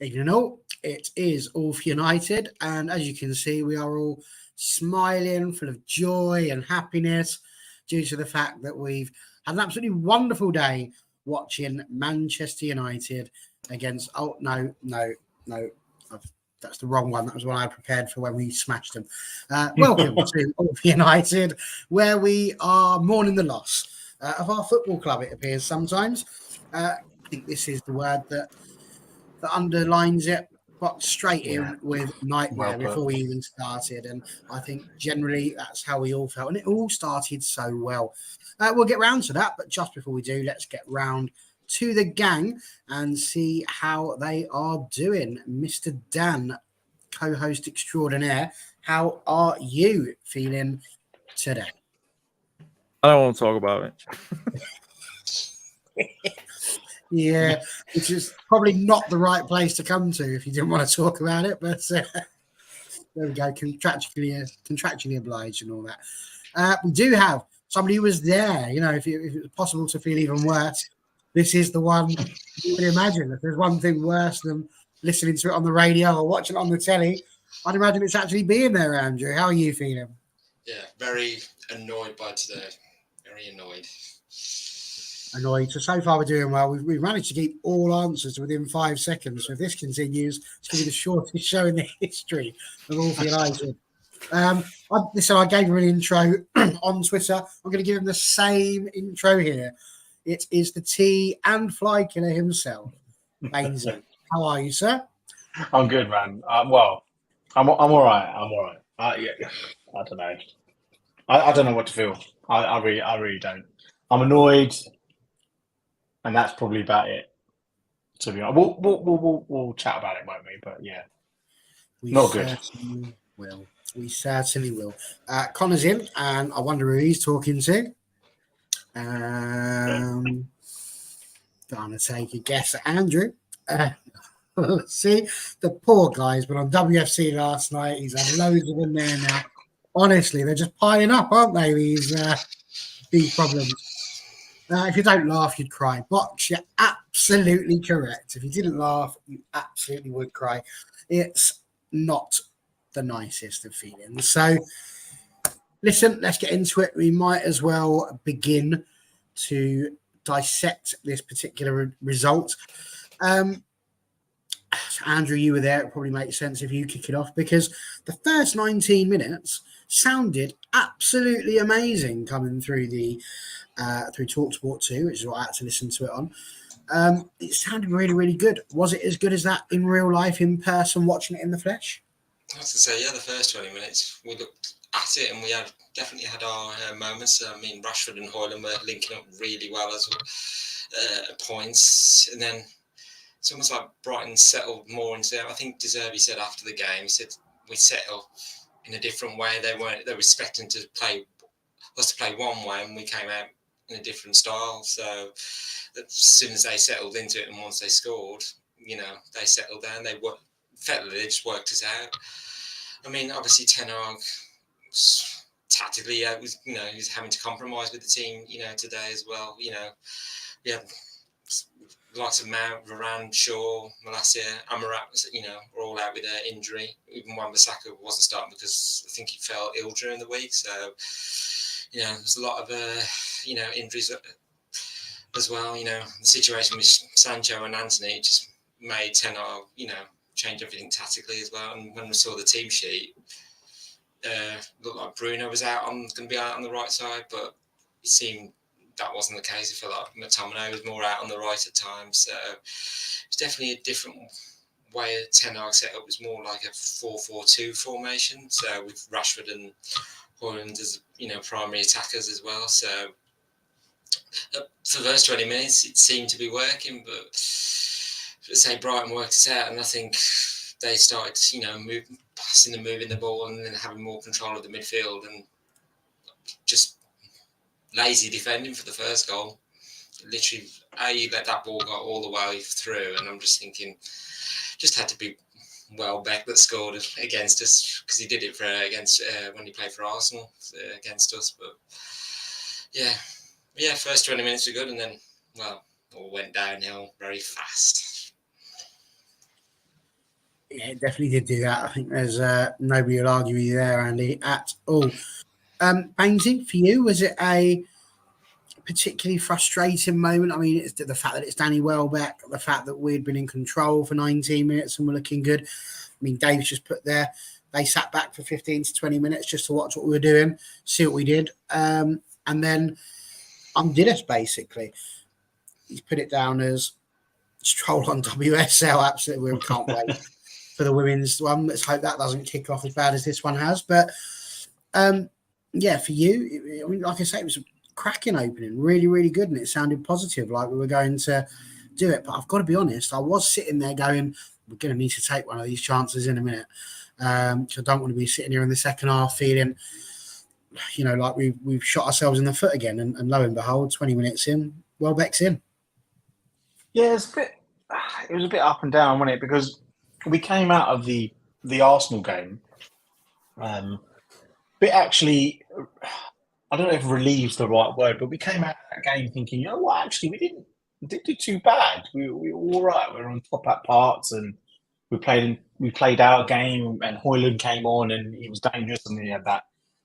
Evening all, it is All for United, and as you can see, we are all smiling, full of joy and happiness due to the fact that we've had an absolutely wonderful day watching Manchester United against. Oh, no. That's the wrong one. That was one I prepared for when we smashed them. Welcome to All for United, where we are mourning the loss of our football club, it appears sometimes. I think this is the word that underlines it, but straight in with nightmare before we even started. And I think generally that's how we all felt. And it all started so well. We'll get round to that. But just before we do, let's get round to the gang and see how they are doing. Mr. Dan, co-host extraordinaire, how are you feeling today? I don't want to talk about it. Yeah, which is probably not the right place to come to if you didn't want to talk about it. But there we go, contractually obliged and all that. We do have somebody who was there. You know, if it was possible to feel even worse, this is the one you can imagine. If there's one thing worse than listening to it on the radio or watching it on the telly, I'd imagine it's actually being there, Andrew. How are you feeling? Yeah, very annoyed by today. Very annoyed. So far we're doing well. We've managed to keep all answers within 5 seconds. So if this continues, it's going to be the shortest show in the history of All for United. I gave him an intro on Twitter. I'm going to give him the same intro here. It is the tea and fly killer himself, Bainesy. How are you, sir? I'm good, man. I'm all right. I don't know. I don't know what to feel. I really don't. I'm annoyed. And that's probably about it. To be honest, we'll chat about it, won't we? But yeah, not good. We certainly will. Connor's in, and I wonder who he's talking to. I'm gonna take a guess at Andrew. Let's see, the poor guy's been on WFC last night. He's had loads of them there now. Honestly, they're just piling up, aren't they? These problems. If you don't laugh, you'd cry. Box, you're absolutely correct. If you didn't laugh, you absolutely would cry. It's not the nicest of feelings. So, listen, let's get into it. We might as well begin to dissect this particular result. Andrew, you were there. It probably makes sense if you kick it off because the first 19 minutes sounded absolutely amazing coming through through TalkSport 2, which is what I had to listen to it on. It sounded really, really good. Was it as good as that in real life, in person, watching it in the flesh? I was going to say, the first 20 minutes, we looked at it and we definitely had our moments. I mean, Rashford and Højlund were linking up really well as well at points. And then it's almost like Brighton settled more into it. I think De Zerbi said after the game, he said, we set up in a different way. They were expecting us to play one way and we came out in a different style. So as soon as they settled into it and once they scored, they settled down. They just worked us out. I mean, obviously Ten Hag tactically, he was having to compromise with the team, today as well. We had lots of Mount, Varane, Shaw, Malacia, Amarat, were all out with their injury. Even Wan-Bissaka wasn't starting because I think he fell ill during the week. So, there's a lot of, injuries as well. The situation with Sancho and Anthony just made Ten Hag, change everything tactically as well. And when we saw the team sheet, looked like Bruno was going to be out on the right side, but it seemed that wasn't the case. I feel like McTominay was more out on the right at times. So it's definitely a different way Ten Hag set up. It was more like a 4-4-2 formation. So with Rashford and Højlund as primary attackers as well. So for the first 20 minutes, it seemed to be working, but let's say Brighton worked it out, and I think they started, passing and moving the ball, and then having more control of the midfield, and just lazy defending for the first goal. Literally, you let that ball go all the way through, and I'm just thinking, just had to be Welbeck that scored against us, because he did it against when he played for Arsenal against us. But yeah, first 20 minutes were good, and then all went downhill very fast. Yeah, it definitely did do that. I think there's nobody will argue with you there, Andy, at all. Bainesy, for you, was it a particularly frustrating moment? I mean, it's the fact that it's Danny Welbeck, the fact that we'd been in control for 19 minutes and we're looking good. I mean, Dave's just put there, they sat back for 15 to 20 minutes just to watch what we were doing, see what we did, and then undid us, basically. He's put it down as stroll on WSL. Absolutely, we can't wait for the women's one. Let's hope that doesn't kick off as bad as this one has. But yeah, for you, I mean, like I say, it was a cracking opening, really, really good, and it sounded positive, like we were going to do it. But I've got to be honest, I was sitting there going, we're going to need to take one of these chances in a minute. So I don't want to be sitting here in the second half feeling, you know, like we've shot ourselves in the foot again. And lo and behold, 20 minutes in, Welbeck's in. Yeah, it was a bit up and down, wasn't it? Because we came out of the Arsenal game, but actually, I don't know if "relieve's" the right word, but we came out of that game thinking, you know what? Actually, we didn't do too bad. We were all right. We were on top at parts, and we played our game. And Højlund came on, and he was dangerous, and we had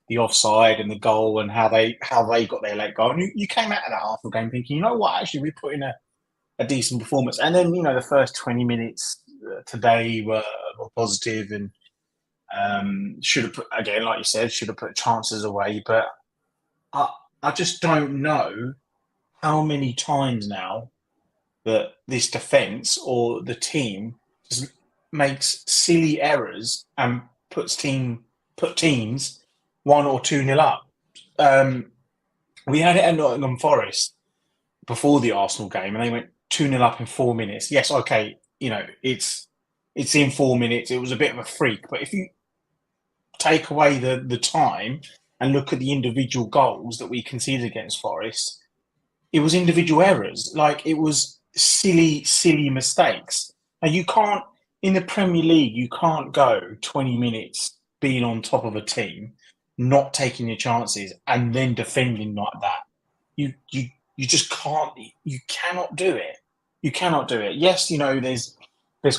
the offside and the goal, and how they got their late goal. And you came out of that Arsenal game thinking, you know what? Actually, we put in a decent performance. And then, you know, the first 20 minutes today were positive, and should have put, again, like you said, should have put chances away. But I just don't know how many times now that this defence or the team just makes silly errors and put teams 1 or 2-0 up. We had it at Nottingham Forest before the Arsenal game, and they went 2-0 up in 4 minutes. Yes, okay, you know, it's in 4 minutes. It was a bit of a freak. But if you take away the time and look at the individual goals that we conceded against Forest, it was individual errors. Like, it was silly mistakes. And you can't, in the Premier League, you can't go 20 minutes being on top of a team, not taking your chances, and then defending like that. You just can't. You cannot do it. You cannot do it. Yes, you know, there's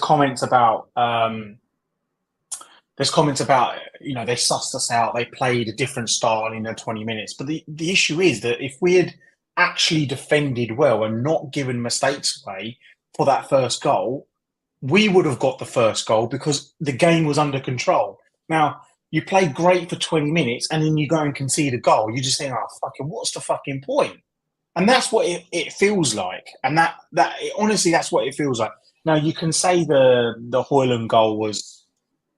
comments about you know, they sussed us out. They played a different style in their 20 minutes. But the issue is that if we had actually defended well and not given mistakes away for that first goal, we would have got the first goal because the game was under control. Now, you play great for 20 minutes and then you go and concede a goal. You just think, oh, fucking, what's the fucking point? And that's what it feels like. And honestly, that's what it feels like. Now, you can say the Højlund goal was,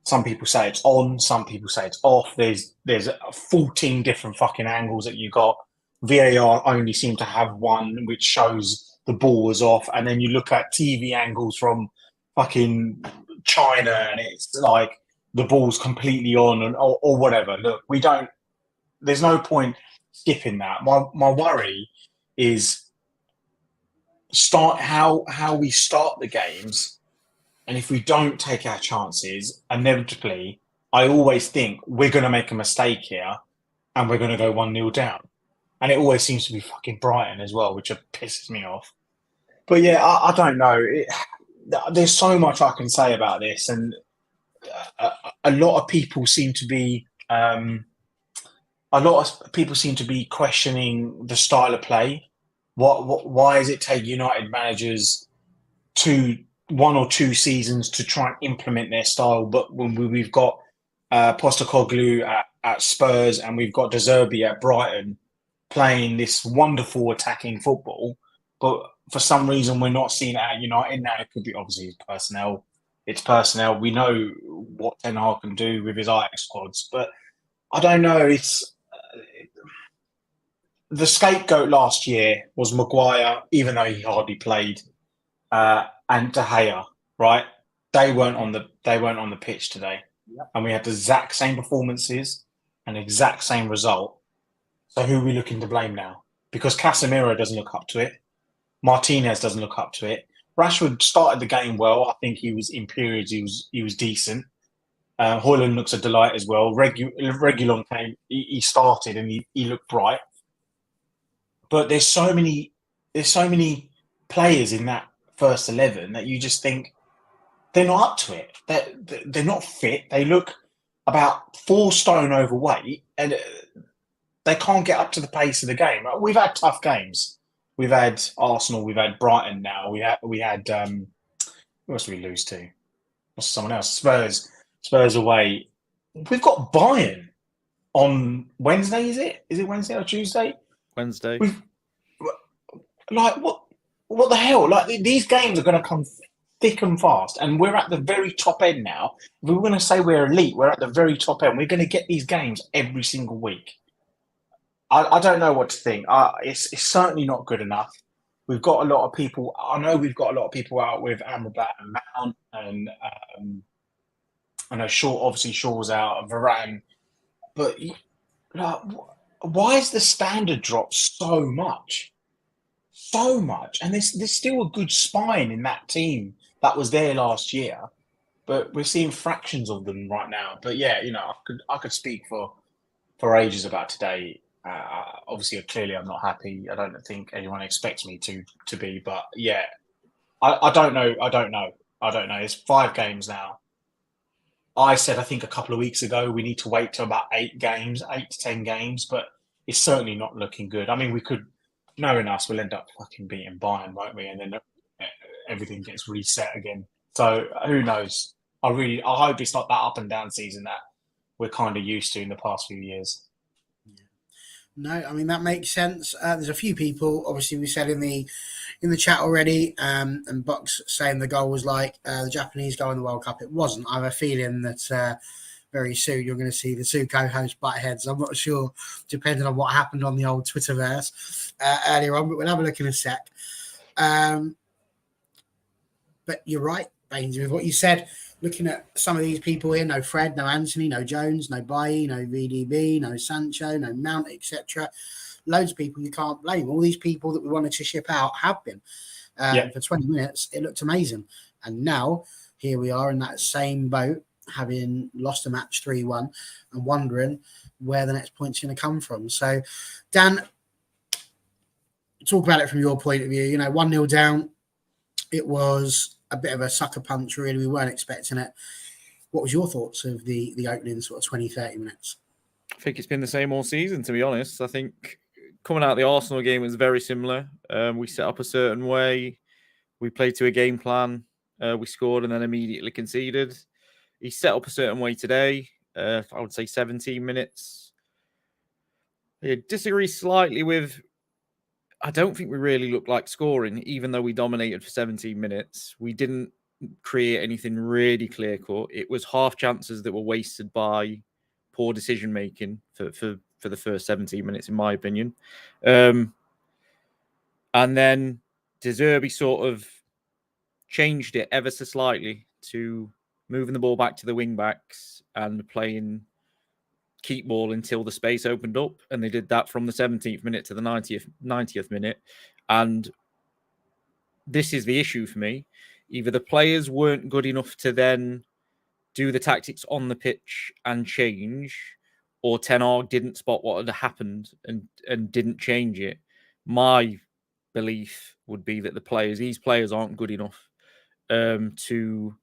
some people say it's on, some people say it's off. There's 14 different fucking angles that you got. VAR only seemed to have one, which shows the ball was off. And then you look at TV angles from fucking China, and it's like the ball's completely on, or whatever. Look, there's no point skipping that. My worry is how we start the games. And if we don't take our chances, inevitably, I always think we're going to make a mistake here and we're going to go 1-0 down. And it always seems to be fucking Brighton as well, which pisses me off. But yeah, I don't know. There's so much I can say about this. And a lot of people seem to be questioning the style of play. Why does it take United managers 1 or 2 seasons to try and implement their style? But when we've got Postecoglou at Spurs and we've got De Zerbi at Brighton playing this wonderful attacking football, but for some reason we're not seeing it at United. Now, it could be obviously personnel. It's personnel. We know what Ten Hag can do with his Ajax squads, but I don't know. It's the scapegoat last year was Maguire, even though he hardly played, and De Gea, right? They weren't on the pitch today, and we had the exact same performances and exact same result. So who are we looking to blame now? Because Casemiro doesn't look up to it. Martinez doesn't look up to it. Rashford started the game well. I think he was in periods. He was decent. Højlund looks a delight as well. Reguilon came. He started and he looked bright. But there's so many players in that first 11 that you just think, they're not up to it. They're not fit. They look about 4 stone overweight, and they can't get up to the pace of the game. We've had tough games. We've had Arsenal. We've had Brighton. Now we had who else did we lose to? What's someone else? Spurs away. We've got Bayern on Wednesday. Is it? Is it Wednesday or Tuesday? Wednesday. Like what the hell? Like these games are going to come thick and fast, and we're at the very top end now. If we're going to say we're elite, we're at the very top end. We're going to get these games every single week. I don't know what to think. It's certainly not good enough. We've got a lot of people. I know we've got a lot of people out with Amrabat and Mount, and I know Shaw's out and Varane, but like, why is the standard drop so much? So much, and there's still a good spine in that team that was there last year, but we're seeing fractions of them right now. But yeah, I could speak for ages about today. Obviously, clearly, I'm not happy. I don't think anyone expects me to be, but yeah, I don't know. I don't know. It's 5 games now. I said, I think a couple of weeks ago, we need to wait till about 8 to 10 games, but it's certainly not looking good. I mean, we could, knowing us, we'll end up fucking beating Bayern, won't we? And then everything gets reset again. So who knows? I hope it's not that up and down season that we're kind of used to in the past few years. No, I mean that makes sense. There's a few people, obviously, we said in the chat already, and Bucks saying the goal was like the Japanese goal in the World Cup. It wasn't. I have a feeling that very soon you're going to see the 2 co-hosts butt heads. I'm not sure, depending on what happened on the old Twitterverse earlier on, but we'll have a look in a sec. But you're right, Bainesy, with what you said. Looking at some of these people here, no Fred, no Anthony, no Jones, no Bailly, no VDB, no Sancho, no Mount, etc. Loads of people you can't blame. All these people that we wanted to ship out have been. For 20 minutes, it looked amazing. And now, here we are in that same boat, having lost a match 3-1 and wondering where the next point's going to come from. So, Dan, talk about it from your point of view. 1-0 down. It was a bit of a sucker punch, really. We weren't expecting it. What was your thoughts of the opening sort of 20, 30 minutes? I think it's been the same all season, to be honest. I think coming out of the Arsenal game was very similar. We set up a certain way. We played to a game plan. We scored and then immediately conceded. He set up a certain way today. I would say 17 minutes. I disagree slightly with... I don't think we really looked like scoring, even though we dominated for 17 minutes. We didn't create anything really clear-cut. It was half chances that were wasted by poor decision-making for the first 17 minutes, in my opinion. And then De Zerbi sort of changed it ever so slightly to moving the ball back to the wing-backs and playing keep ball until the space opened up, and they did that from the 17th minute to the 90th minute. And this is the issue for me. Either the players weren't good enough to then do the tactics on the pitch and change, or Ten Hag didn't spot what had happened and didn't change it. My belief would be that these players aren't good enough to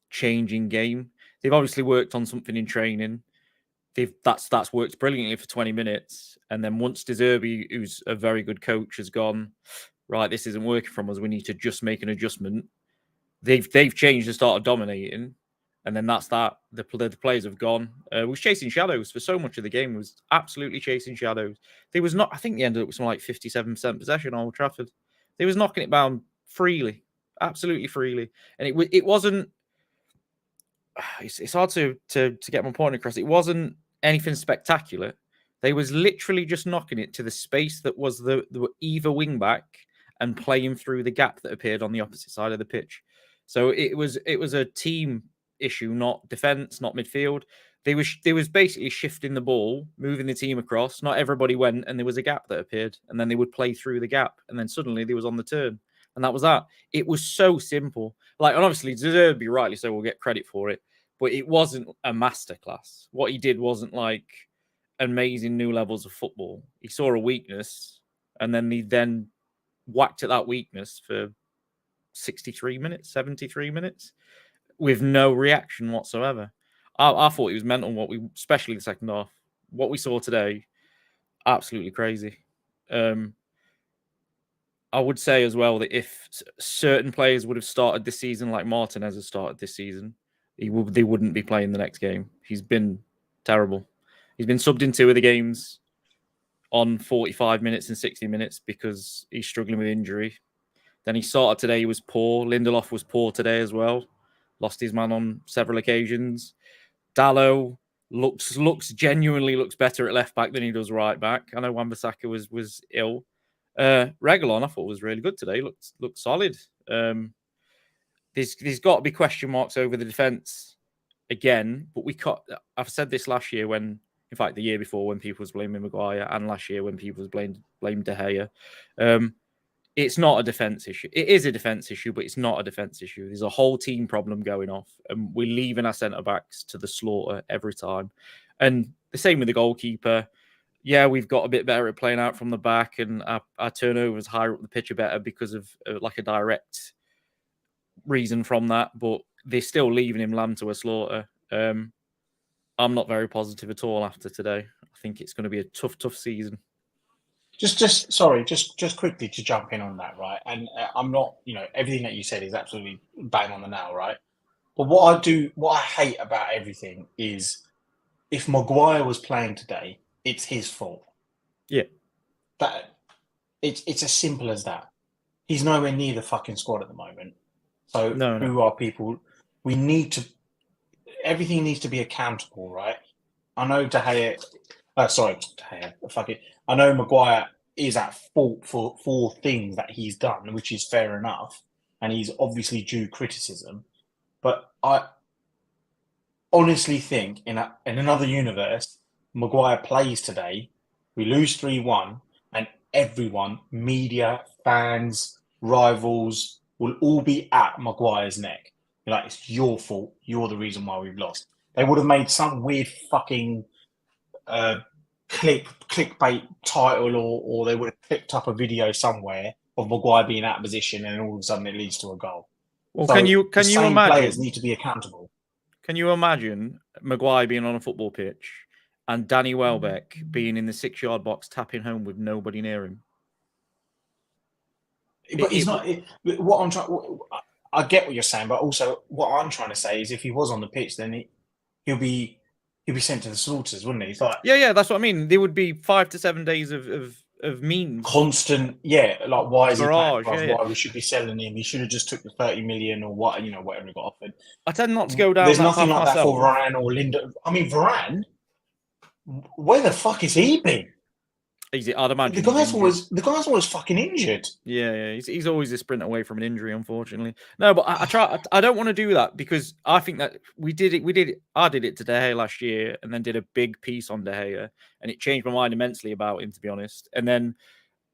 change in game. They've obviously worked on something in training. That's worked brilliantly for 20 minutes. And then once De Zerbi, who's a very good coach, has gone, right, this isn't working from us, we need to just make an adjustment. They've changed and started dominating. And then that's that. The players have gone. Was chasing shadows for so much of the game. Was absolutely chasing shadows. They was not. I think they ended up with something like 57% possession on Old Trafford. They was knocking it down freely, absolutely freely. And it wasn't. It's hard to get my point across. It wasn't anything spectacular. They was literally just knocking it to the space that was the either wing back and playing through the gap that appeared on the opposite side of the pitch. So it was a team issue, not defense, not midfield. They was basically shifting the ball, moving the team across. Not everybody went, and there was a gap that appeared, and then they would play through the gap, and then suddenly they was on the turn, and that was that. It was so simple. And obviously, De Zerbi, rightly so, will get credit for it, but it wasn't a masterclass. What he did wasn't like amazing new levels of football. He saw a weakness, and then he whacked at that weakness for 63 minutes, 73 minutes. with no reaction whatsoever. I thought it was mental, especially the second half. What we saw today, absolutely crazy. I would say as well that if certain players would have started this season like Martinez has started this season, they wouldn't be playing the next game. He's been terrible. He's been subbed in 2 of the games on 45 minutes and 60 minutes because he's struggling with injury. Then he started today, he was poor. Lindelof was poor today as well. Lost his man on several occasions. Dallo genuinely looks better at left back than he does right back. I know Wan-Bissaka was ill. Reguilon, I thought, was really good today. Looked solid. There's got to be question marks over the defence again, but I've said this last year the year before when people was blaming Maguire, and last year when people was blamed De Gea. It's not a defence issue. It is a defence issue, but it's not a defence issue. There's a whole team problem going off, and we're leaving our centre-backs to the slaughter every time. And the same with the goalkeeper. Yeah, we've got a bit better at playing out from the back, and our turnovers higher up the pitch are better because of like a direct reason from that, but they're still leaving him lamb to a slaughter. I'm not very positive at all after today. I think it's going to be a tough season. Just quickly to jump in on that, right? And I'm not, everything that you said is absolutely bang on the nail, right? But what I hate about everything is if Maguire was playing today, it's his fault. Yeah. That it's as simple as that. He's nowhere near the fucking squad at the moment. So who are people? Everything needs to be accountable, right? I know I know Maguire is at fault for things that he's done, which is fair enough, and he's obviously due criticism. But I honestly think in another universe, Maguire plays today, we lose 3-1, and everyone, media, fans, rivals, will all be at Maguire's neck. Like, it's your fault. You're the reason why we've lost. They would have made some weird fucking clickbait title, or they would have clicked up a video somewhere of Maguire being out of position, and all of a sudden it leads to a goal. Well, so can you imagine? Players need to be accountable. Can you imagine Maguire being on a football pitch and Danny Welbeck being in the 6-yard box tapping home with nobody near him? But he's not. What I'm trying. I get what you're saying, but also what I'm trying to say is, if he was on the pitch, then he'll be sent to the slaughters, wouldn't he? It's like, yeah, that's what I mean. There would be 5 to 7 days of memes. Constant, like, why is he playing for us? Yeah. Why we should be selling him? He should have just took the 30 million or whatever he got offered. I tend not to go down. There's nothing like that for Varane or Linda. I mean, Varane, where the fuck has he been? I'd imagine the guy's always fucking injured. Yeah. He's always a sprint away from an injury, unfortunately. No, but I don't want to do that, because I think that we did it. I did it to De Gea last year, and then did a big piece on De Gea, and it changed my mind immensely about him, to be honest. And then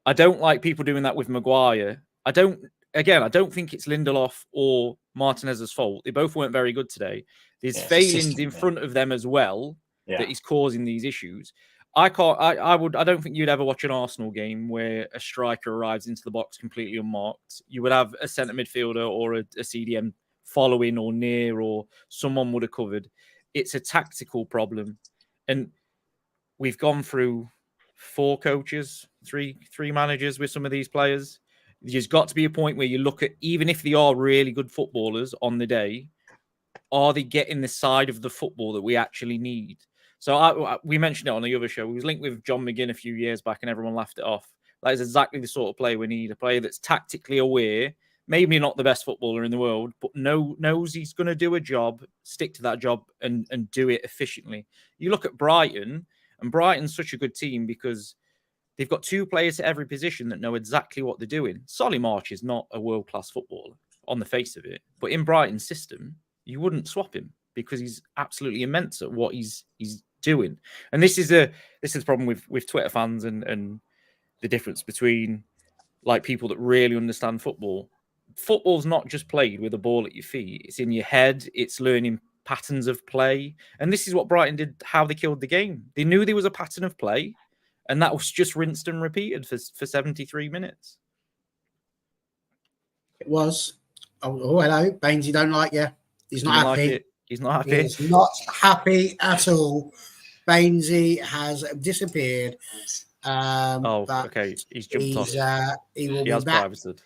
I don't like people doing that with Maguire. I don't think it's Lindelof or Martinez's fault. They both weren't very good today. There's failings in front of them as well that is causing these issues. I don't think you'd ever watch an Arsenal game where a striker arrives into the box completely unmarked. You would have a centre midfielder or a CDM following or near, or someone would have covered. It's a tactical problem. And we've gone through 4 coaches, three managers with some of these players. There's got to be a point where you look at, even if they are really good footballers on the day, are they getting the side of the football that we actually need? So we mentioned it on the other show. We was linked with John McGinn a few years back, and everyone laughed it off. That is exactly the sort of player we need. A player that's tactically aware, maybe not the best footballer in the world, but knows he's going to do a job, stick to that job, and do it efficiently. You look at Brighton, and Brighton's such a good team because they've got 2 players at every position that know exactly what they're doing. Solly March is not a world-class footballer on the face of it, but in Brighton's system, you wouldn't swap him because he's absolutely immense at what he's doing. And this is the problem with Twitter fans and the difference between, like, people that really understand football. Football's not just played with a ball at your feet. It's in your head. It's learning patterns of play. And this is what Brighton did, how they killed the game. They knew there was a pattern of play, and that was just rinsed and repeated for 73 minutes. It was. Oh, hello. Baines, you don't like you. He's Didn't not like happy. it. He's not He happy. is not happy at all. Bainesy has disappeared. But Okay. He's jumped off. He will He be has back, privated.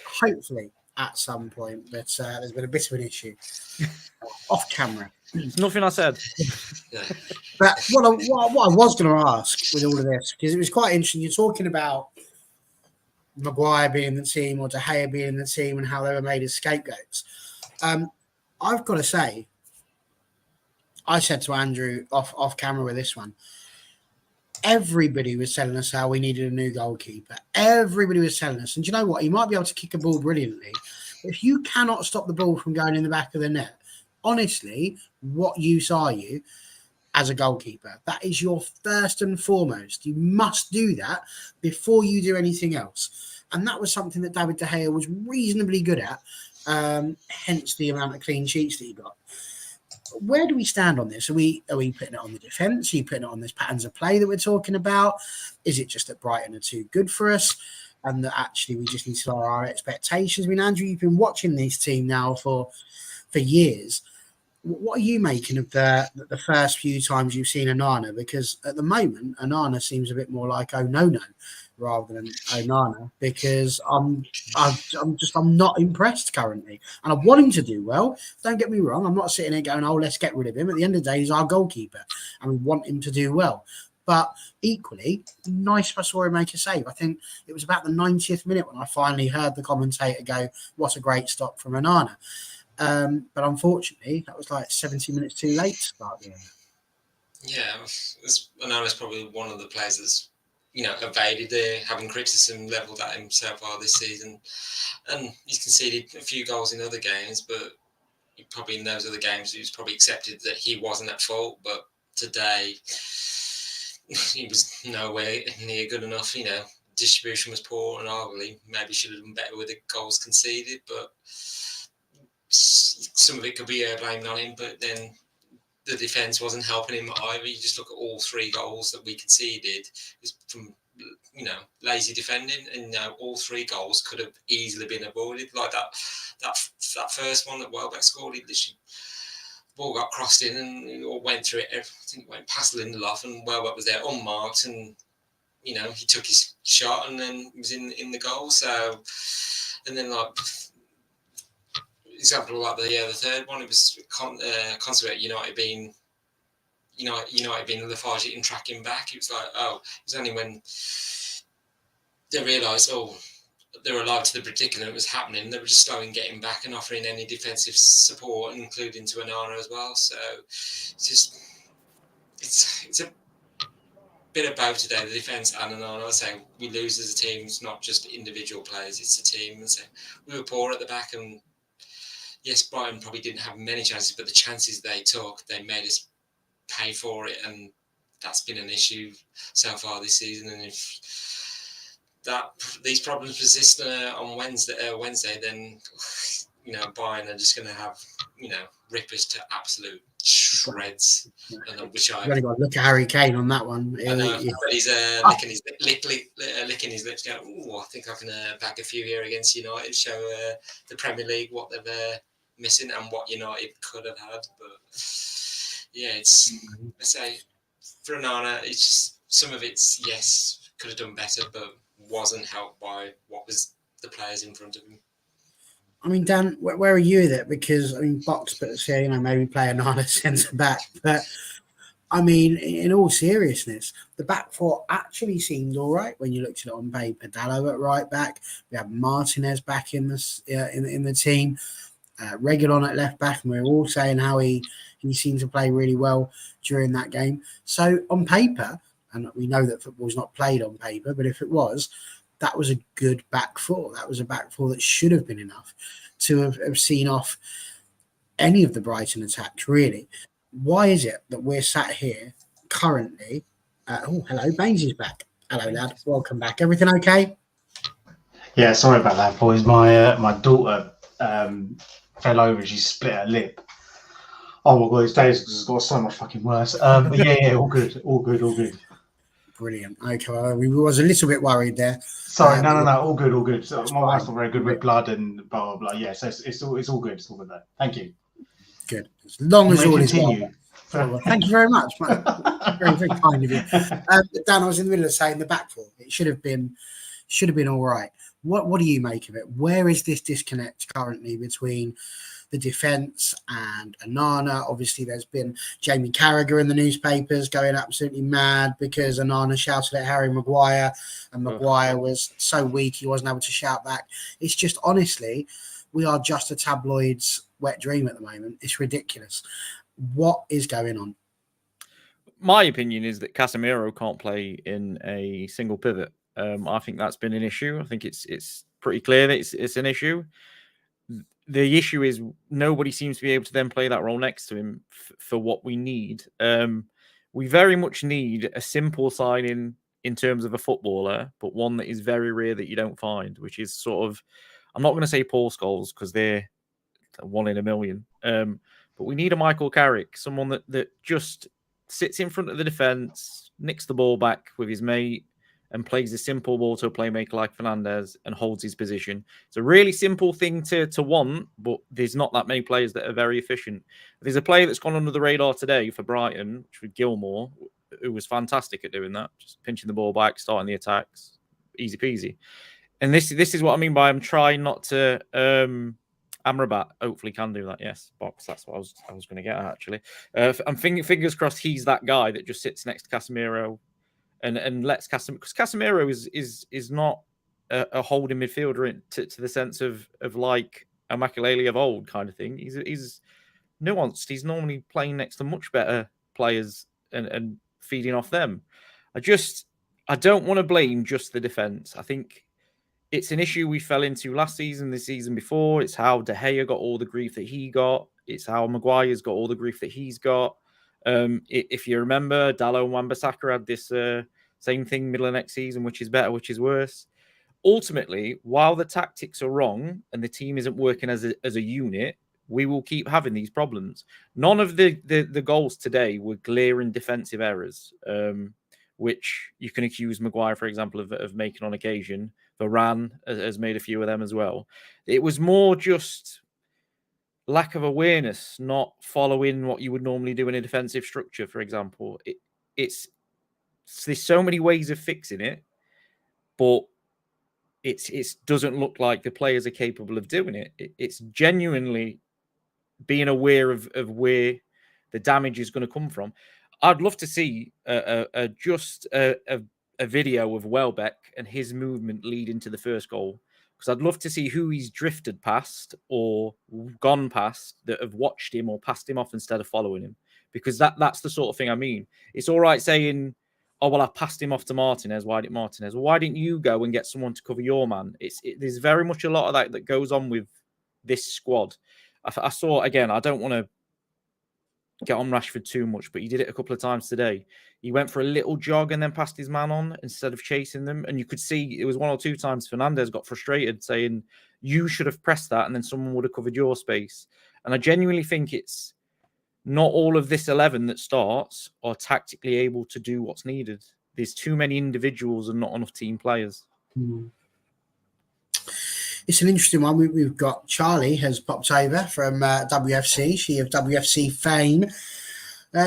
hopefully, at some point. But there's been a bit of an issue off camera. It's nothing I said. But what I was going to ask with all of this, because it was quite interesting, you're talking about Maguire being in the team or De Gea being in the team and how they were made as scapegoats. I've got to say, I said to Andrew off camera with this one, everybody was telling us how we needed a new goalkeeper. Everybody was telling us. And do you know what? He might be able to kick a ball brilliantly. But if you cannot stop the ball from going in the back of the net, honestly, what use are you as a goalkeeper? That is your first and foremost. You must do that before you do anything else. And that was something that David De Gea was reasonably good at, hence the amount of clean sheets that he got. Where do we stand on this? Are we putting it on the defence? Are you putting it on this patterns of play that we're talking about? Is it just that Brighton are too good for us and that actually we just need to lower our expectations? I mean, Andrew, you've been watching this team now for years. What are you making of the first few times you've seen Onana? Because at the moment, Onana seems a bit more like oh no rather than Onana. Because I'm not impressed currently, and I want him to do well. Don't get me wrong. I'm not sitting here going, oh, let's get rid of him. At the end of the day, he's our goalkeeper, and we want him to do well. But equally, nice if I saw him make a save. I think it was about the 90th minute when I finally heard the commentator go, "What a great stop from Onana." But unfortunately, that was like 70 minutes too late to start the end. Yeah, Onana's probably one of the players that's evaded having criticism levelled at him so far this season, and he's conceded a few goals in other games, but probably in those other games he's probably accepted that he wasn't at fault. But today he was nowhere near good enough. Distribution was poor, and arguably maybe should have done better with the goals conceded, but some of it could be blamed on him, but then the defence wasn't helping him either. You just look at all three goals that we conceded is from lazy defending, and all three goals could have easily been avoided. Like that first one that Welbeck scored, he literally ball got crossed in and it went through it. I think it went past Lindelof, and Welbeck was there unmarked, and he took his shot and then was in the goal. So, and then example like the third one, it was Conservative United being lethargic and tracking back. It was like, it was only when they realised, they were alive to the predicament that was happening, they were just slow in getting back and offering any defensive support, including to Onana as well. So it's a bit of both today, the defence and Onana. I say we lose as a team. It's not just individual players, it's a team. And so we were poor at the back, and yes, Brighton probably didn't have many chances, but the chances they took, they made us pay for it, and that's been an issue so far this season. And if these problems persist on Wednesday, then Bayern are just going to have rip us to absolute shreds. And which I've only got to look at Harry Kane on that one. I know, but he's licking his lips, going, "Oh, I think I can bag a few here against United." Show the Premier League what they've missing and what United could have had. But yeah, I say for Onana, it's just some of it's yes could have done better, but wasn't helped by what was the players in front of him. I mean, Dan, where are you with it? Because Box put us here, maybe play Onana centre back, but I mean, in all seriousness, the back four actually seemed all right when you looked at it on paper. Dallo at right back, we have Martinez back in the team. Reguilon at left back, and we were all saying how he seemed to play really well during that game. So on paper, and we know that football's not played on paper, but if it was, that was a good back four. That was a back four that should have been enough to have seen off any of the Brighton attacks, really. Why is it that we're sat here currently? Hello, Bainesy's back. Hello, lad. Welcome back. Everything okay? Yeah, sorry about that, boys. My daughter fell over and she split her lip. Oh my god, these days has got so much fucking worse. But yeah, all good. Brilliant. Okay, well, we was a little bit worried there. Sorry, no, all good. So my wife's not very good with blood and blah blah blah. Yeah, so it's all good. It's all good there. Thank you. Good. As long as You may all is well. continue. Well, thank you very much. Very, very kind of you. Dan, I was in the middle of saying the back four. It should have been all right. What do you make of it? Where is this disconnect currently between the defence and Onana? Obviously, there's been Jamie Carragher in the newspapers going absolutely mad because Onana shouted at Harry Maguire, and Maguire was so weak he wasn't able to shout back. It's just, honestly, we are just a tabloid's wet dream at the moment. It's ridiculous. What is going on? My opinion is that Casemiro can't play in a single pivot. I think that's been an issue. I think it's pretty clear that it's an issue. The issue is nobody seems to be able to then play that role next to him for what we need. We very much need a simple signing in terms of a footballer, but one that is very rare that you don't find, which is sort of, I'm not going to say Paul Scholes because they're 1 in a million. But we need a Michael Carrick, someone that just sits in front of the defence, nicks the ball back with his mate, and plays a simple ball to a playmaker like Fernandes and holds his position. It's a really simple thing to want, but there's not that many players that are very efficient. There's a player that's gone under the radar today for Brighton, which was Gilmore, who was fantastic at doing that, just pinching the ball back, starting the attacks, easy peasy. And this is what I mean by I'm trying not to... Amrabat hopefully can do that. Yes, Box. That's what I was going to get at, actually. I'm fingers crossed he's that guy that just sits next to Casemiro and lets Casemiro, because Casemiro is not a holding midfielder to the sense of like a Makelele of old kind of thing. He's nuanced. He's normally playing next to much better players and feeding off them. I don't want to blame just the defense. I think it's an issue we fell into last season, the season before. It's how De Gea got all the grief that he got. It's how Maguire's got all the grief that he's got. If you remember, Dalot and Wan-Bissaka had this same thing middle of next season, which is better, which is worse. Ultimately, while the tactics are wrong and the team isn't working as a unit, we will keep having these problems. None of the goals today were glaring defensive errors, which you can accuse Maguire, for example, of making on occasion. Varane has made a few of them as well. It was more just lack of awareness, not following what you would normally do in a defensive structure, for example. There's so many ways of fixing it, but it doesn't look like the players are capable of doing it. It's genuinely being aware of where the damage is going to come from. I'd love to see a video of Welbeck and his movement leading to the first goal, because I'd love to see who he's drifted past or gone past that have watched him or passed him off instead of following him, because that's the sort of thing I mean. It's all right saying, oh, well, I passed him off to Martinez. Why didn't Martinez? Well, why didn't you go and get someone to cover your man? There's very much a lot of that goes on with this squad. I saw, again, I don't want to get on Rashford too much, but he did it a couple of times today. He went for a little jog and then passed his man on instead of chasing them. And you could see it was 1 or 2 times Fernandes got frustrated saying, you should have pressed that and then someone would have covered your space. And I genuinely think it's not all of this 11 that starts are tactically able to do what's needed. There's too many individuals and not enough team players. It's an interesting one. We've got Charlie has popped over from WFC. She of WFC fame.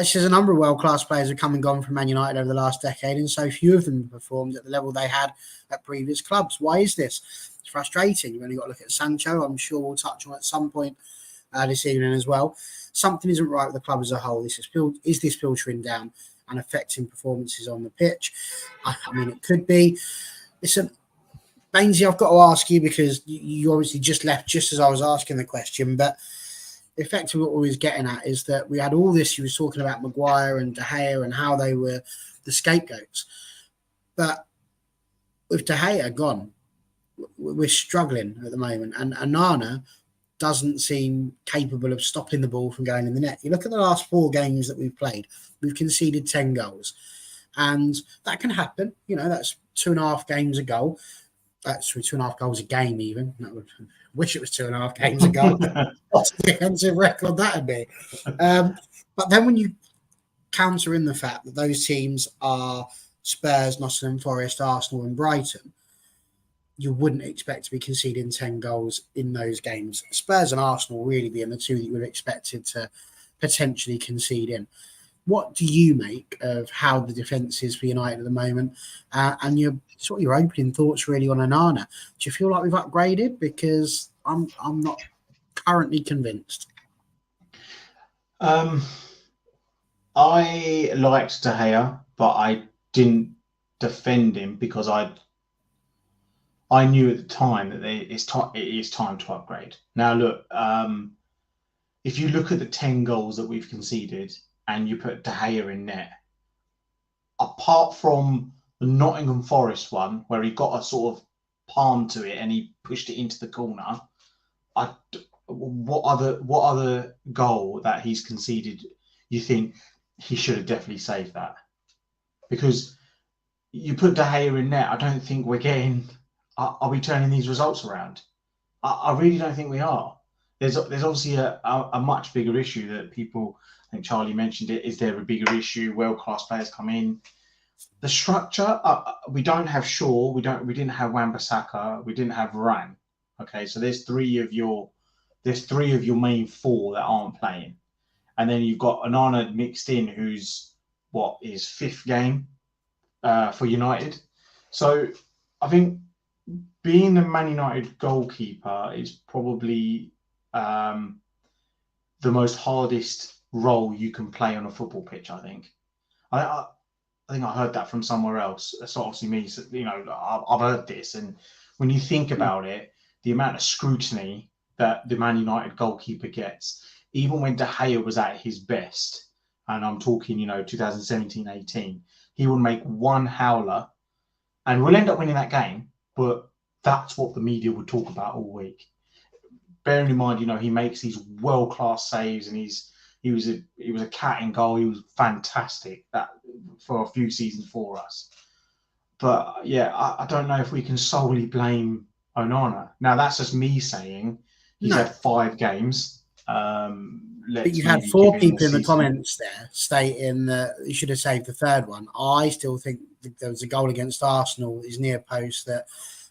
She has a number of world-class players have come and gone from Man United over the last decade, and so few of them performed at the level they had at previous clubs. Why is this? It's frustrating. You've only got to look at Sancho. I'm sure we'll touch on at some point this evening as well. Something isn't right with the club as a whole. Is this filtering down and affecting performances on the pitch? I mean, it could be. Listen, Bainesy, I've got to ask you, because you obviously just left just as I was asking the question, but effectively what we was getting at is that we had all this. You was talking about Maguire and De Gea and how they were the scapegoats. But with De Gea gone, we're struggling at the moment. And Onana doesn't seem capable of stopping the ball from going in the net. You look at the last 4 games that we've played, we've conceded 10 goals. And that can happen. You know, that's 2.5 games a goal. That's 2.5 goals a game, even. I wish it was 2.5 games a goal. What's the defensive record that would be? But then when you counter in the fact that those teams are Spurs, Nottingham Forest, Arsenal, and Brighton, you wouldn't expect to be conceding 10 goals in those games. Spurs and Arsenal really being the two that you would have expected to potentially concede in. What do you make of how the defence is for United at the moment? And your opening thoughts really on Onana. Do you feel like we've upgraded? Because I'm not currently convinced. I liked De Gea, but I didn't defend him because I knew at the time that it is time to upgrade. Now, look, if you look at the 10 goals that we've conceded and you put De Gea in net, apart from the Nottingham Forest one where he got a sort of palm to it and he pushed it into the corner, what other goal that he's conceded you think he should have definitely saved that? Because you put De Gea in net, I don't think we're getting. Are we turning these results around? I really don't think we are. There's obviously a much bigger issue that people, I think Charlie mentioned it, is there a bigger issue? World-class players come in. The structure, we don't have Shaw, we didn't have Wan-Bissaka, we didn't have Varane. Okay, so there's three of your main four that aren't playing. And then you've got Onana mixed in, who's his fifth game for United. So I think being the Man United goalkeeper is probably the most hardest role you can play on a football pitch. I think. I think I heard that from somewhere else. That's obviously me. So, I've heard this, and when you think about it, the amount of scrutiny that the Man United goalkeeper gets, even when De Gea was at his best, and I'm talking, 2017-18, he would make one howler, and we'll end up winning that game. But that's what the media would talk about all week. Bearing in mind, he makes these world-class saves, and he was a cat in goal. He was fantastic for a few seasons for us. But yeah, I don't know if we can solely blame Onana. Now that's just me saying he's had 5 games. But you had 4 people in the comments there stating that he should have saved the third one. I still think there was a goal against Arsenal, his near post, that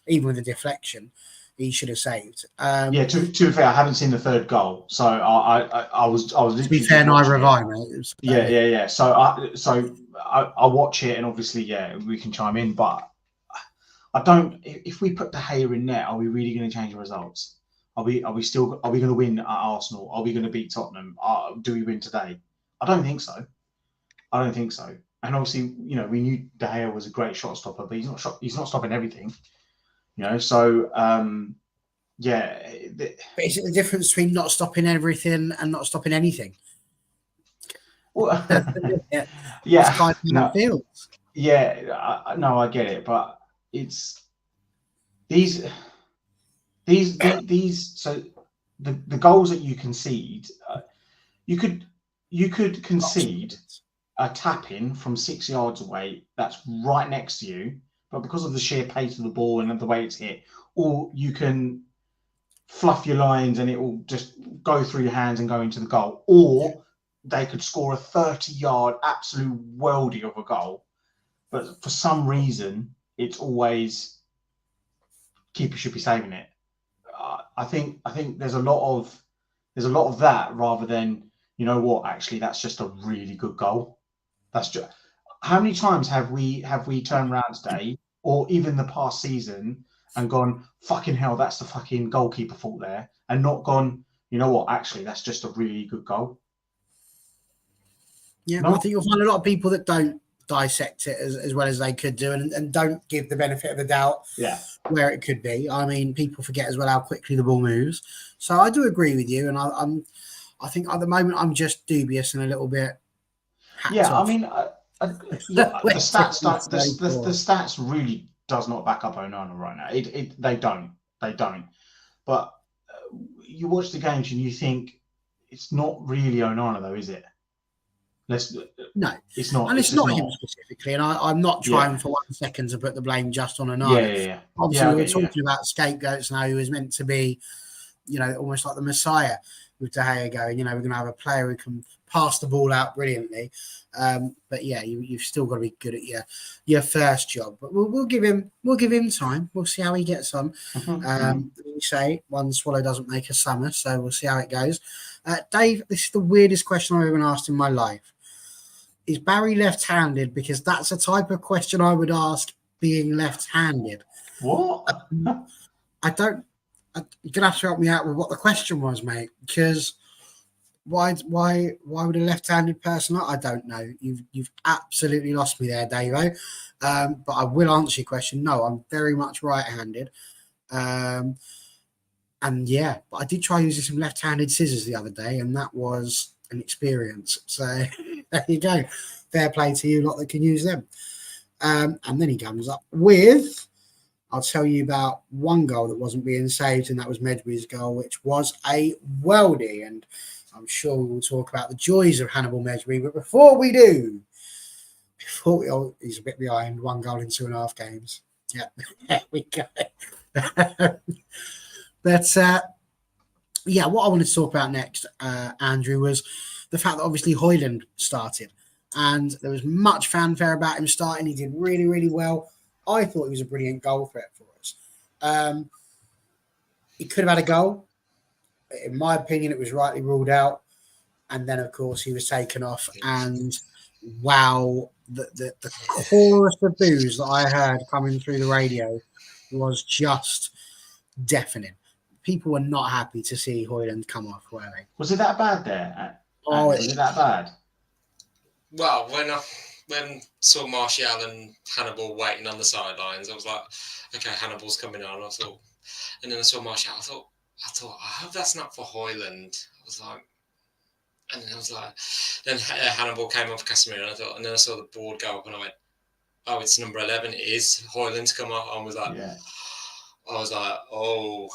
even with a deflection, he should have saved. To be fair, I haven't seen the third goal, so I was. To be fair, neither have I, mate. Yeah. So I watch it, and obviously, we can chime in, but I don't. If we put De Gea in net, are we really going to change the results? Are we going to win at Arsenal? Are we going to beat Tottenham? Do we win today? I don't think so. And obviously, we knew De Gea was a great shot stopper, but he's not stopping everything. So But is it the difference between not stopping everything and not stopping anything? Well, yeah, kind of no, feels. Yeah, I get it, but it's these. So the goals that you concede, you could concede a tap in from 6 yards away that's right next to you, but because of the sheer pace of the ball and the way it's hit, or you can fluff your lines and it will just go through your hands and go into the goal, or they could score a 30-yard absolute worldie of a goal, but for some reason it's always keeper should be saving it. I think there's a lot of that rather than actually that's just a really good goal. That's just how many times have we turned around today or even the past season and gone, fucking hell, that's the fucking goalkeeper fault there, and not gone, actually that's just a really good goal. Yeah, no? I think you'll find a lot of people that don't dissect it as well as they could do and don't give the benefit of the doubt where it could be. I mean, people forget as well how quickly the ball moves. So I do agree with you, and I think at the moment I'm just dubious and a little bit off. I mean, the stats really does not back up Onana right now. They don't. But you watch the games and you think it's not really Onana though, is it? No, it's not, and it's not him specifically. And I'm not trying for 1 second to put the blame just on Onana. Obviously, we're talking about scapegoats now, who is meant to be almost like the Messiah with De Gea going. We're going to have a player who can pass the ball out brilliantly. But yeah, you've still got to be good at your first job. But we'll give him time. We'll see how he gets on. We say one swallow doesn't make a summer, so we'll see how it goes. Dave, this is the weirdest question I've ever been asked in my life. Is Barry left-handed? Because that's a type of question I would ask being left-handed. What? You're going to have to help me out with what the question was, mate, because why would a left-handed person not? I don't know. You've absolutely lost me there, Davo. But I will answer your question. No, I'm very much right-handed. And yeah, but I did try using some left-handed scissors the other day, and that was an experience. So there you go. Fair play to you lot that can use them. And then he comes up with, I'll tell you about one goal that wasn't being saved, and that was Medway's goal, which was a worldie. And I'm sure we will talk about the joys of Hannibal Medway. But before we do, he's a bit behind, 1 goal in 2.5 games. Yeah, there we go. But yeah, what I wanted to talk about next, Andrew, was the fact that obviously Højlund started, and there was much fanfare about him starting. He did really, really well. I thought he was a brilliant goal threat for us. He could have had a goal. In my opinion, it was rightly ruled out. And then, of course, he was taken off. And wow, the chorus of boos that I heard coming through the radio was just deafening. People were not happy to see Højlund come off, were they? Was it that bad there? Was it that bad? Well, when I saw Martial and Hannibal waiting on the sidelines, I was like, okay, Hannibal's coming on. And then I saw Martial. I thought, I hope that's not for Højlund. And then I was like, then Hannibal came on for Casemiro, and then I saw the board go up, and I went, oh, it's number 11. It is Højlund's come off. I was like, oh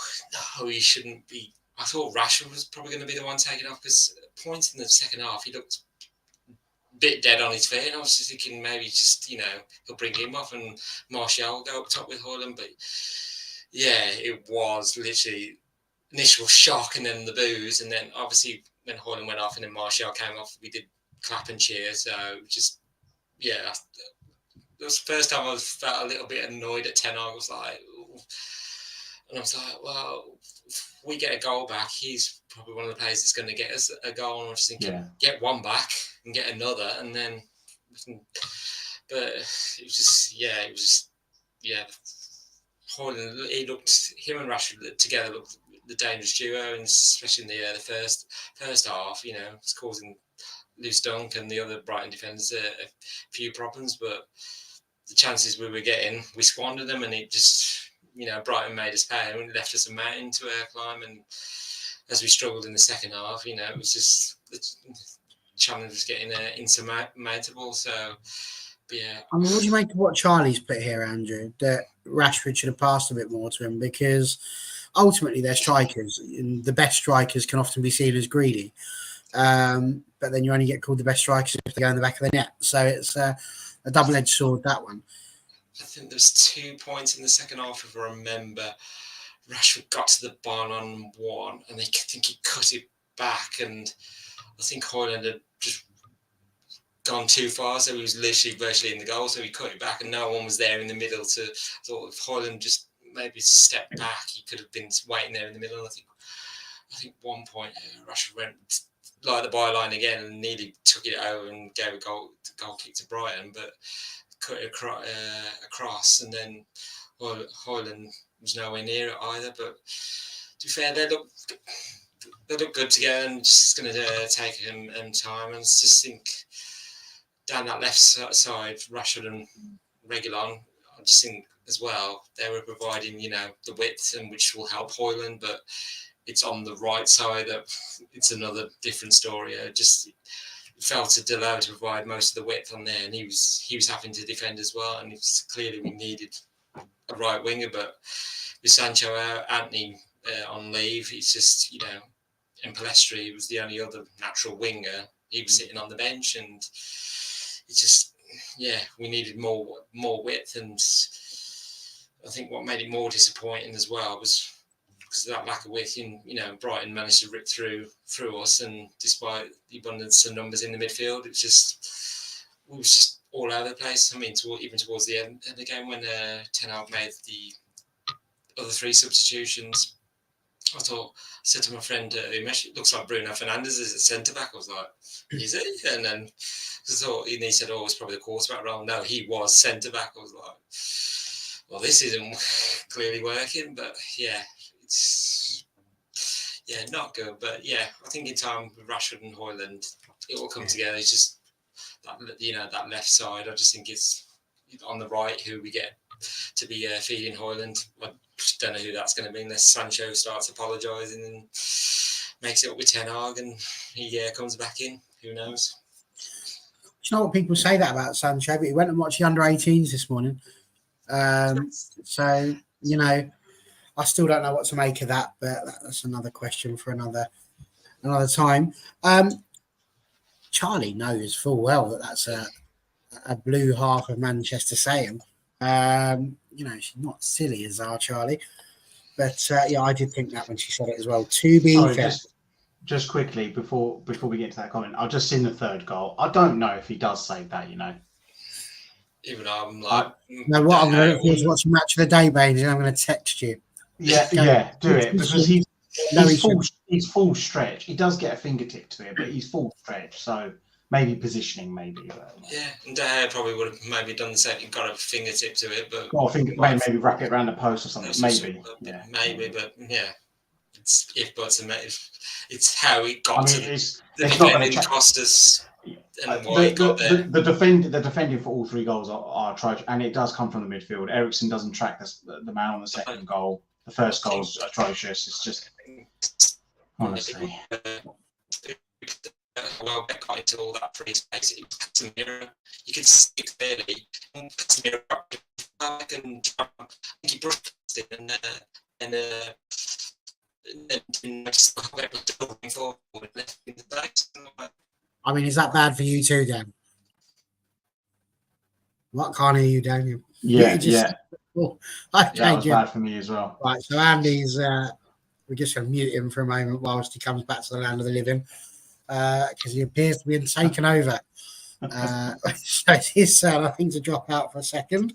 no, he shouldn't be. I thought Rashford was probably going to be the one taken off, because points in the second half, he looked bit dead on his feet, and I was just thinking maybe just he'll bring him off and Martial will go up top with Højlund. But yeah, it was literally initial shock and then the boos, and then obviously when Højlund went off and then Martial came off, we did clap and cheer. So just yeah, it was the first time I felt a little bit annoyed at 10. I was like, ooh. And I was like, well, if we get a goal back, he's probably one of the players that's going to get us a goal. And I was thinking, get one back and get another, and then. But it was just, Højlund, him and Rashford together looked the dangerous duo, and especially in the first half, it's causing loose dunk and the other Brighton defenders a few problems. But the chances we were getting, we squandered them, and it just. Brighton made us pay, and it left us a mountain to climb. And as we struggled in the second half, it was just the challenge was getting insurmountable. So, but yeah. I mean, what do you make of what Charlie's put here, Andrew? That Rashford should have passed a bit more to him, because ultimately they're strikers, and the best strikers can often be seen as greedy. But then you only get called the best strikers if they go in the back of the net. So it's a double-edged sword, that one. I think there's 2 points in the second half, if I remember. Rashford got to the bar on 1, and I think he cut it back, and I think Højlund had just gone too far, so he was literally virtually in the goal, so he cut it back, and no one was there in the middle to. I thought if Højlund just maybe stepped back, he could have been waiting there in the middle. And I think 1 point Rashford went like the byline again and nearly took it over and gave a goal kick to Brighton, but cut it across, and then Højlund was nowhere near it either. But to be fair, they look good together, and just going to take him time. And I just think down that left side, Rashford and Reguilon, I just think as well they were providing the width, and which will help Højlund, but it's on the right side that it's another different story. Just fell to Delo to provide most of the width on there, and he was having to defend as well. And it's clearly we needed a right winger, but with Sancho out, Anthony on leave, it's just and Palestri was the only other natural winger. He was sitting on the bench, and it's just we needed more width. And I think what made it more disappointing as well was because of that lack of width, Brighton managed to rip through us, and despite the abundance of numbers in the midfield, we was just all over the place. I mean, even towards the end of the game when Ten Hag made the other 3 substitutions, I said to my friend, it looks like Bruno Fernandes is at centre back. I was like, is he? And then he said, oh, it's probably the quarterback role. No, he was centre back. I was like, well, this isn't clearly working, but yeah, it's not good. But yeah, I think in time with Rashford and Højlund, it will come together. It's just that left side. I just think it's on the right who we get to be feeding Højlund. I don't know who that's going to be unless Sancho starts apologising and makes it up with Ten Hag and he comes back in. Who knows? You know what people say that about Sancho, but he went and watched the under-18s this morning. So, I still don't know what to make of that, but that's another question for another time. Charlie knows full well that that's a blue half of Manchester saying. She's not silly as our Charlie. But, I did think that when she said it as well. To be fair. Just quickly, before we get to that comment, I've just seen the 3rd goal. I don't know if he does save that, Even though I'm like... No, what I'm going to do is watch a match of the day, baby, and I'm going to text you. Yeah, do it. Because he's full stretch. He does get a fingertip to it, but he's full stretch. So maybe positioning, maybe. Yeah, and De Gea probably would have maybe done the same. He got a fingertip to it, but... I think maybe wrap it around the post or something. Maybe. Maybe, but yeah. It's if buts and it's how it got to it's the not going defending to cost us and why it got there. The defending for all 3 goals are atrocious, and it does come from the midfield. Eriksen doesn't track the man on the 2nd goal. The 1st goal's atrocious. It's just honestly. Well, got into all that free space. It was Casemiro. You could see clearly. Casemiro back and I think he brushed it and I mean, is that bad for you too, Dan? What can't hear you, Daniel? Yeah. Oh, okay, that was bad for me as well. Right, so Andy's, we're just going to mute him for a moment whilst he comes back to the land of the living because he appears to be taken over. So it's his turn, I think, to drop out for a second.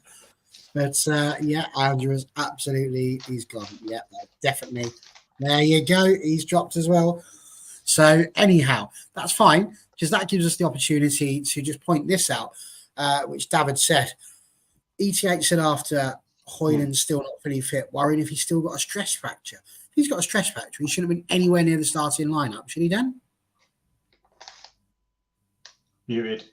But Andrew is absolutely, he's gone. Yeah, definitely. There you go. He's dropped as well. So anyhow, that's fine because that gives us the opportunity to just point this out, which David said. ETH said after Højlund's still not fully fit, worrying if he's still got a stress fracture. If he's got a stress fracture, he shouldn't have been anywhere near the starting lineup, should he, Dan? Muted.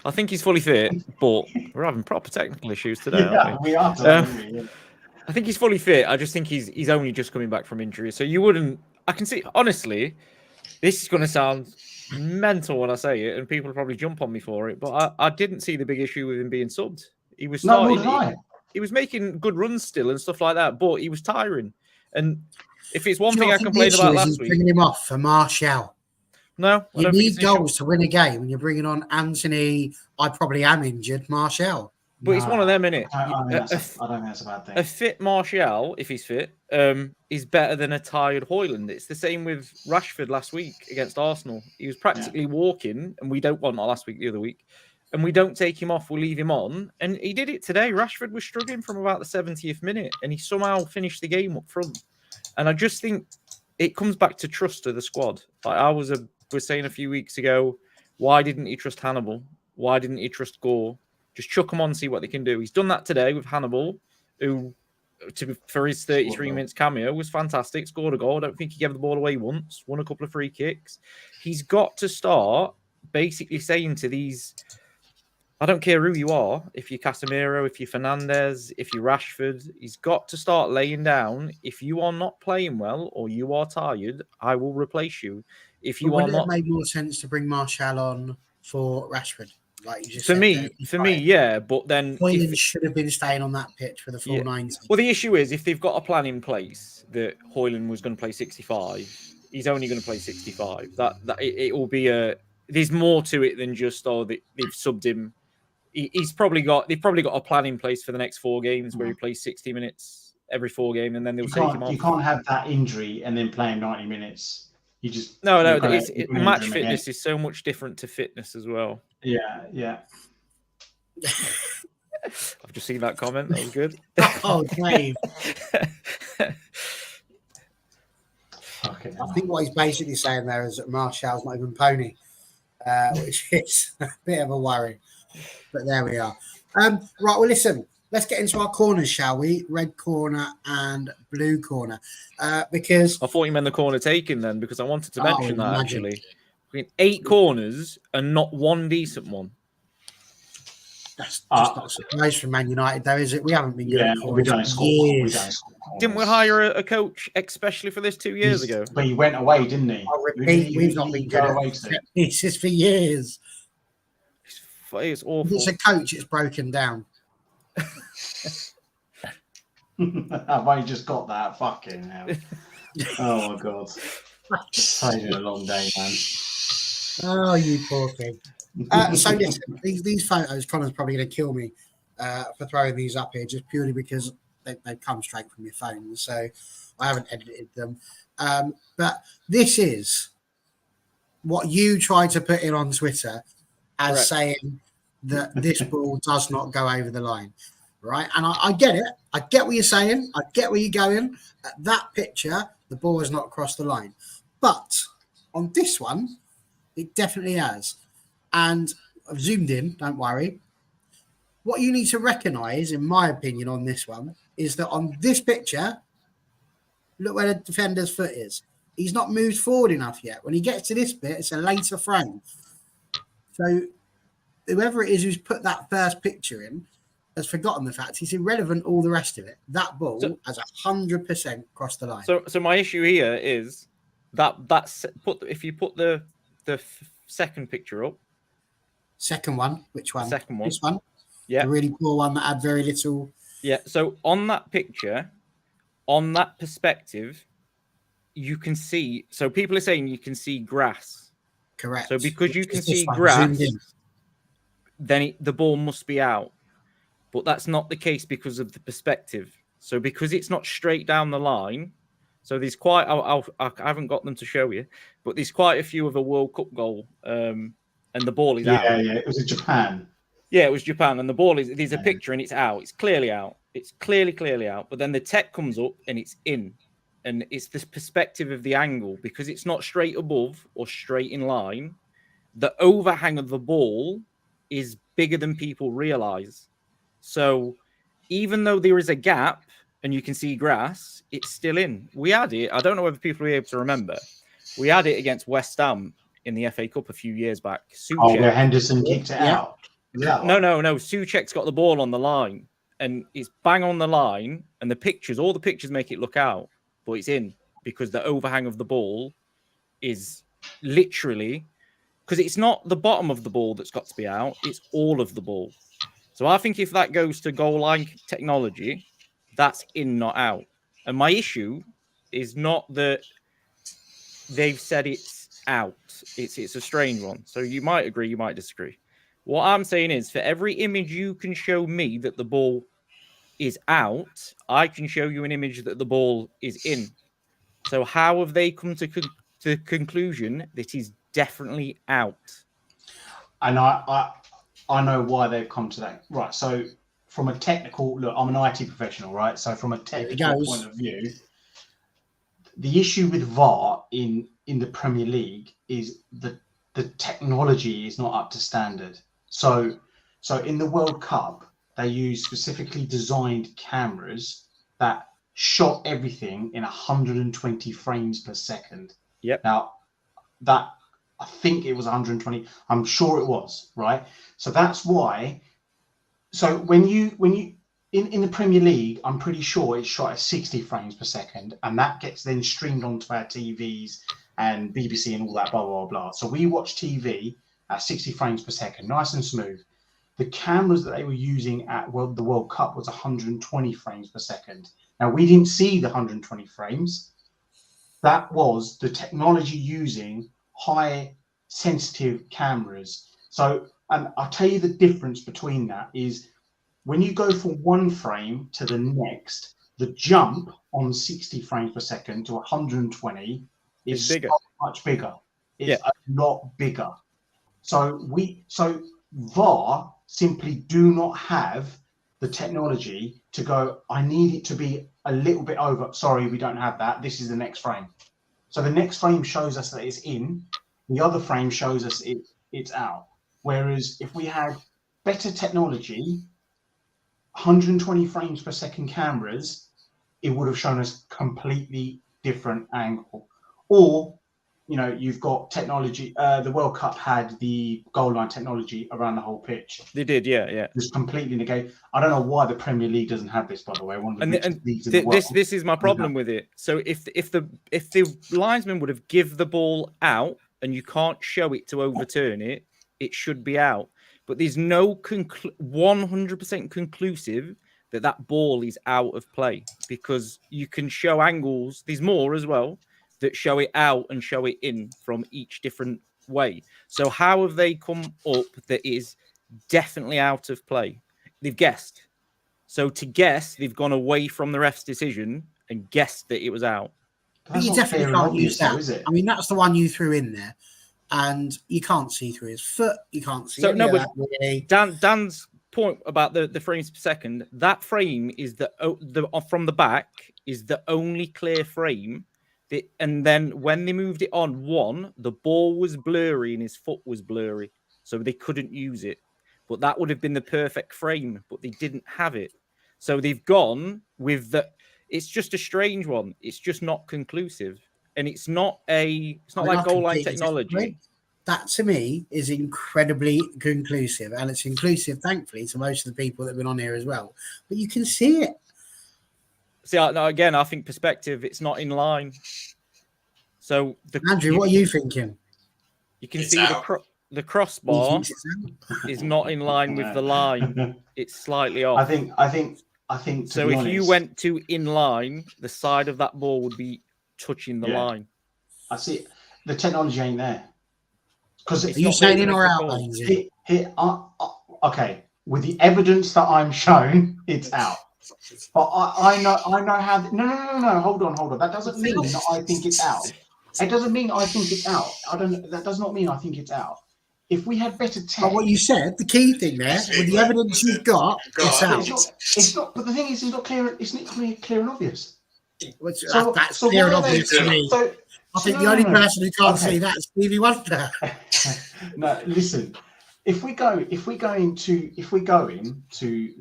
I think he's fully fit, but we're having proper technical issues today, aren't we? We are. I think he's fully fit. I just think he's only just coming back from injury. So you wouldn't... I can see... Honestly, this is going to sound mental when I say it, and people will probably jump on me for it, but I didn't see the big issue with him being subbed. He was starting... He was making good runs still and stuff like that, but he was tiring. And if it's one thing I complained about last week... bringing him off for Martial. No, you need goals to win a game, and you're bringing on Anthony. I probably am injured, Martial. But it's one of them, innit? I don't think that's a bad thing. A fit Martial, if he's fit, is better than a tired Højlund. It's the same with Rashford last week against Arsenal. He was practically walking, and we don't want not last week, the other week, and we don't take him off. We leave him on, and he did it today. Rashford was struggling from about the 70th minute, and he somehow finished the game up front. And I just think it comes back to trust of the squad. Like I was saying a few weeks ago, why didn't he trust Hannibal? Why didn't he trust Gore? Just chuck them on and see what they can do. He's done that today with Hannibal, who, for his 33 minutes cameo, was fantastic. Scored a goal. I don't think he gave the ball away once. Won a couple of free kicks. He's got to start basically saying to these, I don't care who you are, if you're Casemiro, if you're Fernandes, if you're Rashford, he's got to start laying down, if you are not playing well or you are tired, I will replace you. If you are not... It made more sense to bring Martial on for Rashford. Like you just for me, yeah, but then Højlund should have been staying on that pitch for the full 90. Well, the issue is if they've got a plan in place that Højlund was going to play 65, he's only going to play 65. That it will be there's more to it than just they've subbed him. They've probably got a plan in place for the next 4 games where he plays 60 minutes every 4 games, and then they'll You take him off. you can't have that injury and then play him 90 minutes. You just No, you're gonna match injure him fitness is so much different to fitness as well. again. Yeah. I've just seen that comment. That was good. Oh, Dave. Okay. I think what he's basically saying there is that Martial's not even pony, which is a bit of a worry. But there we are. Right, well, listen, let's get into our corners, shall we? Red corner and blue corner. Because I thought you meant the corner taken then, because I wanted to mention that imagine. actually. I mean, 8 corners and not one decent one. that's just not a surprise for Man United, though, is it? We haven't been good at we corners don't for score. We years. don't score. Didn't we hire a coach especially for this 2 years ago? But he went away, didn't he? I repeat, we've not been good at set pieces for years. It's awful. If it's a coach, it's broken down. I've only just got that. Fucking hell. Oh, my God. It's been a long day, man. Oh, you poor thing. So listen, these photos, Connor's probably going to kill me for throwing these up here just purely because they come straight from your phone. So I haven't edited them. But this is what you tried to put in on Twitter as Correct. saying that this ball does not go over the line. Right. And I get it. I get what you're saying. I get where you're going. At that picture, the ball has not crossed the line. But on this one, it definitely has. And I've zoomed in, don't worry. What you need to recognise, in my opinion, on this one, is that on this picture, look where the defender's foot is. He's not moved forward enough yet. When he gets to this bit, it's a later frame. So whoever it is who's put that first picture in has forgotten the fact it's irrelevant, all the rest of it. That ball has 100% crossed the line. So my issue here is if you put the second picture up. Second one, which one? Second one. This one? Yeah. The really poor one that had very little. Yeah. So on that picture, on that perspective, you can see. So people are saying you can see grass. Correct. So because you can see one, grass, then the ball must be out. But that's not the case because of the perspective. So because it's not straight down the line, so there's quite. I haven't got them to show you, but there's quite a few of a World Cup goal, and the ball is out. Yeah. It was in Japan. Yeah, it was Japan, and the ball is. There's a picture, and it's out. It's clearly out. It's clearly out. But then the tech comes up, and it's in, and it's this perspective of the angle because it's not straight above or straight in line. The overhang of the ball is bigger than people realize. So even though there is a gap and you can see grass, it's still in. We had it. I don't know whether people are able to remember. We had it against West Ham in the FA Cup a few years back. Where Henderson kicked it out. No. Souček's got the ball on the line and it's bang on the line. And all the pictures make it look out, but it's in because the overhang of the ball is literally because it's not the bottom of the ball that's got to be out. It's all of the ball. So I think if that goes to goal line technology, that's in, not out. And my issue is not that they've said it's out. It's a strange one. So you might agree, you might disagree. What I'm saying is for every image you can show me that the ball is out, I can show you an image that the ball is in. So how have they come to the conclusion that he's definitely out? And I know why they've come to that. Right. So from a technical look, I'm an IT professional, right? So from a technical point of view, the issue with VAR in the Premier League is that the technology is not up to standard. So in the World Cup, they use specifically designed cameras that shot everything in 120 frames per second. Yep. Now, that I think it was 120. I'm sure it was, right? So that's why. So when you in the Premier League, I'm pretty sure it's shot at 60 frames per second, and that gets then streamed onto our TVs and BBC and all that, blah, blah, blah. So we watch TV at 60 frames per second, nice and smooth. The cameras that they were using at the World Cup was 120 frames per second. Now, we didn't see the 120 frames. That was the technology using high sensitive cameras. So, and I'll tell you the difference between that is when you go from one frame to the next, the jump on 60 frames per second to 120 is bigger. so much bigger. It's Yeah. a lot bigger. So VAR simply do not have the technology to go, I need it to be a little bit over. Sorry, we don't have that. This is the next frame. So the next frame shows us that it's in. The other frame shows us it's out. Whereas if we had better technology, 120 frames per second cameras, it would have shown us completely different angle. Or, you know, you've got technology. The World Cup had the goal line technology around the whole pitch. They did, yeah. It was completely negated. I don't know why the Premier League doesn't have this, by the way. One of the richest leagues in the world. This is my problem with it. So if the linesman would have give the ball out and you can't show it to overturn it, it should be out. But there's no 100% conclusive that ball is out of play, because you can show angles. There's more as well that show it out and show it in from each different way. So how have they come up that is definitely out of play? They've guessed. So to guess, they've gone away from the ref's decision and guessed that it was out. But you definitely can't use that. Is it? I mean, that's the one you threw in there, and you can't see through his foot. You can't see. So no, but really. Dan's point about the frames per second. That frame is the from the back is the only clear frame. And then when they moved it on, the ball was blurry and his foot was blurry, so they couldn't use it. But that would have been the perfect frame, but they didn't have it. So they've gone with the. It's just a strange one. It's just not conclusive, and it's not like goal line technology. That to me is incredibly conclusive, and it's inclusive, thankfully, to most of the people that have been on here as well. But you can see it. See, again, I think perspective. It's not in line. So, Andrew, what are you thinking? You can see the crossbar is not in line with the line. It's slightly off. I think. So if you went to in line, the side of that ball would be touching the line. I see. The technology ain't there. Because are you saying in or out? Okay. With the evidence that I'm shown, it's out. But I know how. No. Hold on. That doesn't mean that I think it's out. It doesn't mean I think it's out. That does not mean I think it's out. If we had better tech. But what you said, the key thing there, with the evidence you've got, it's out. It's not. But the thing is, it's not clear. It's not clear and obvious. That's clear and obvious to me. I think the only person who can't see that is Stevie Wonder. No, listen. If we go into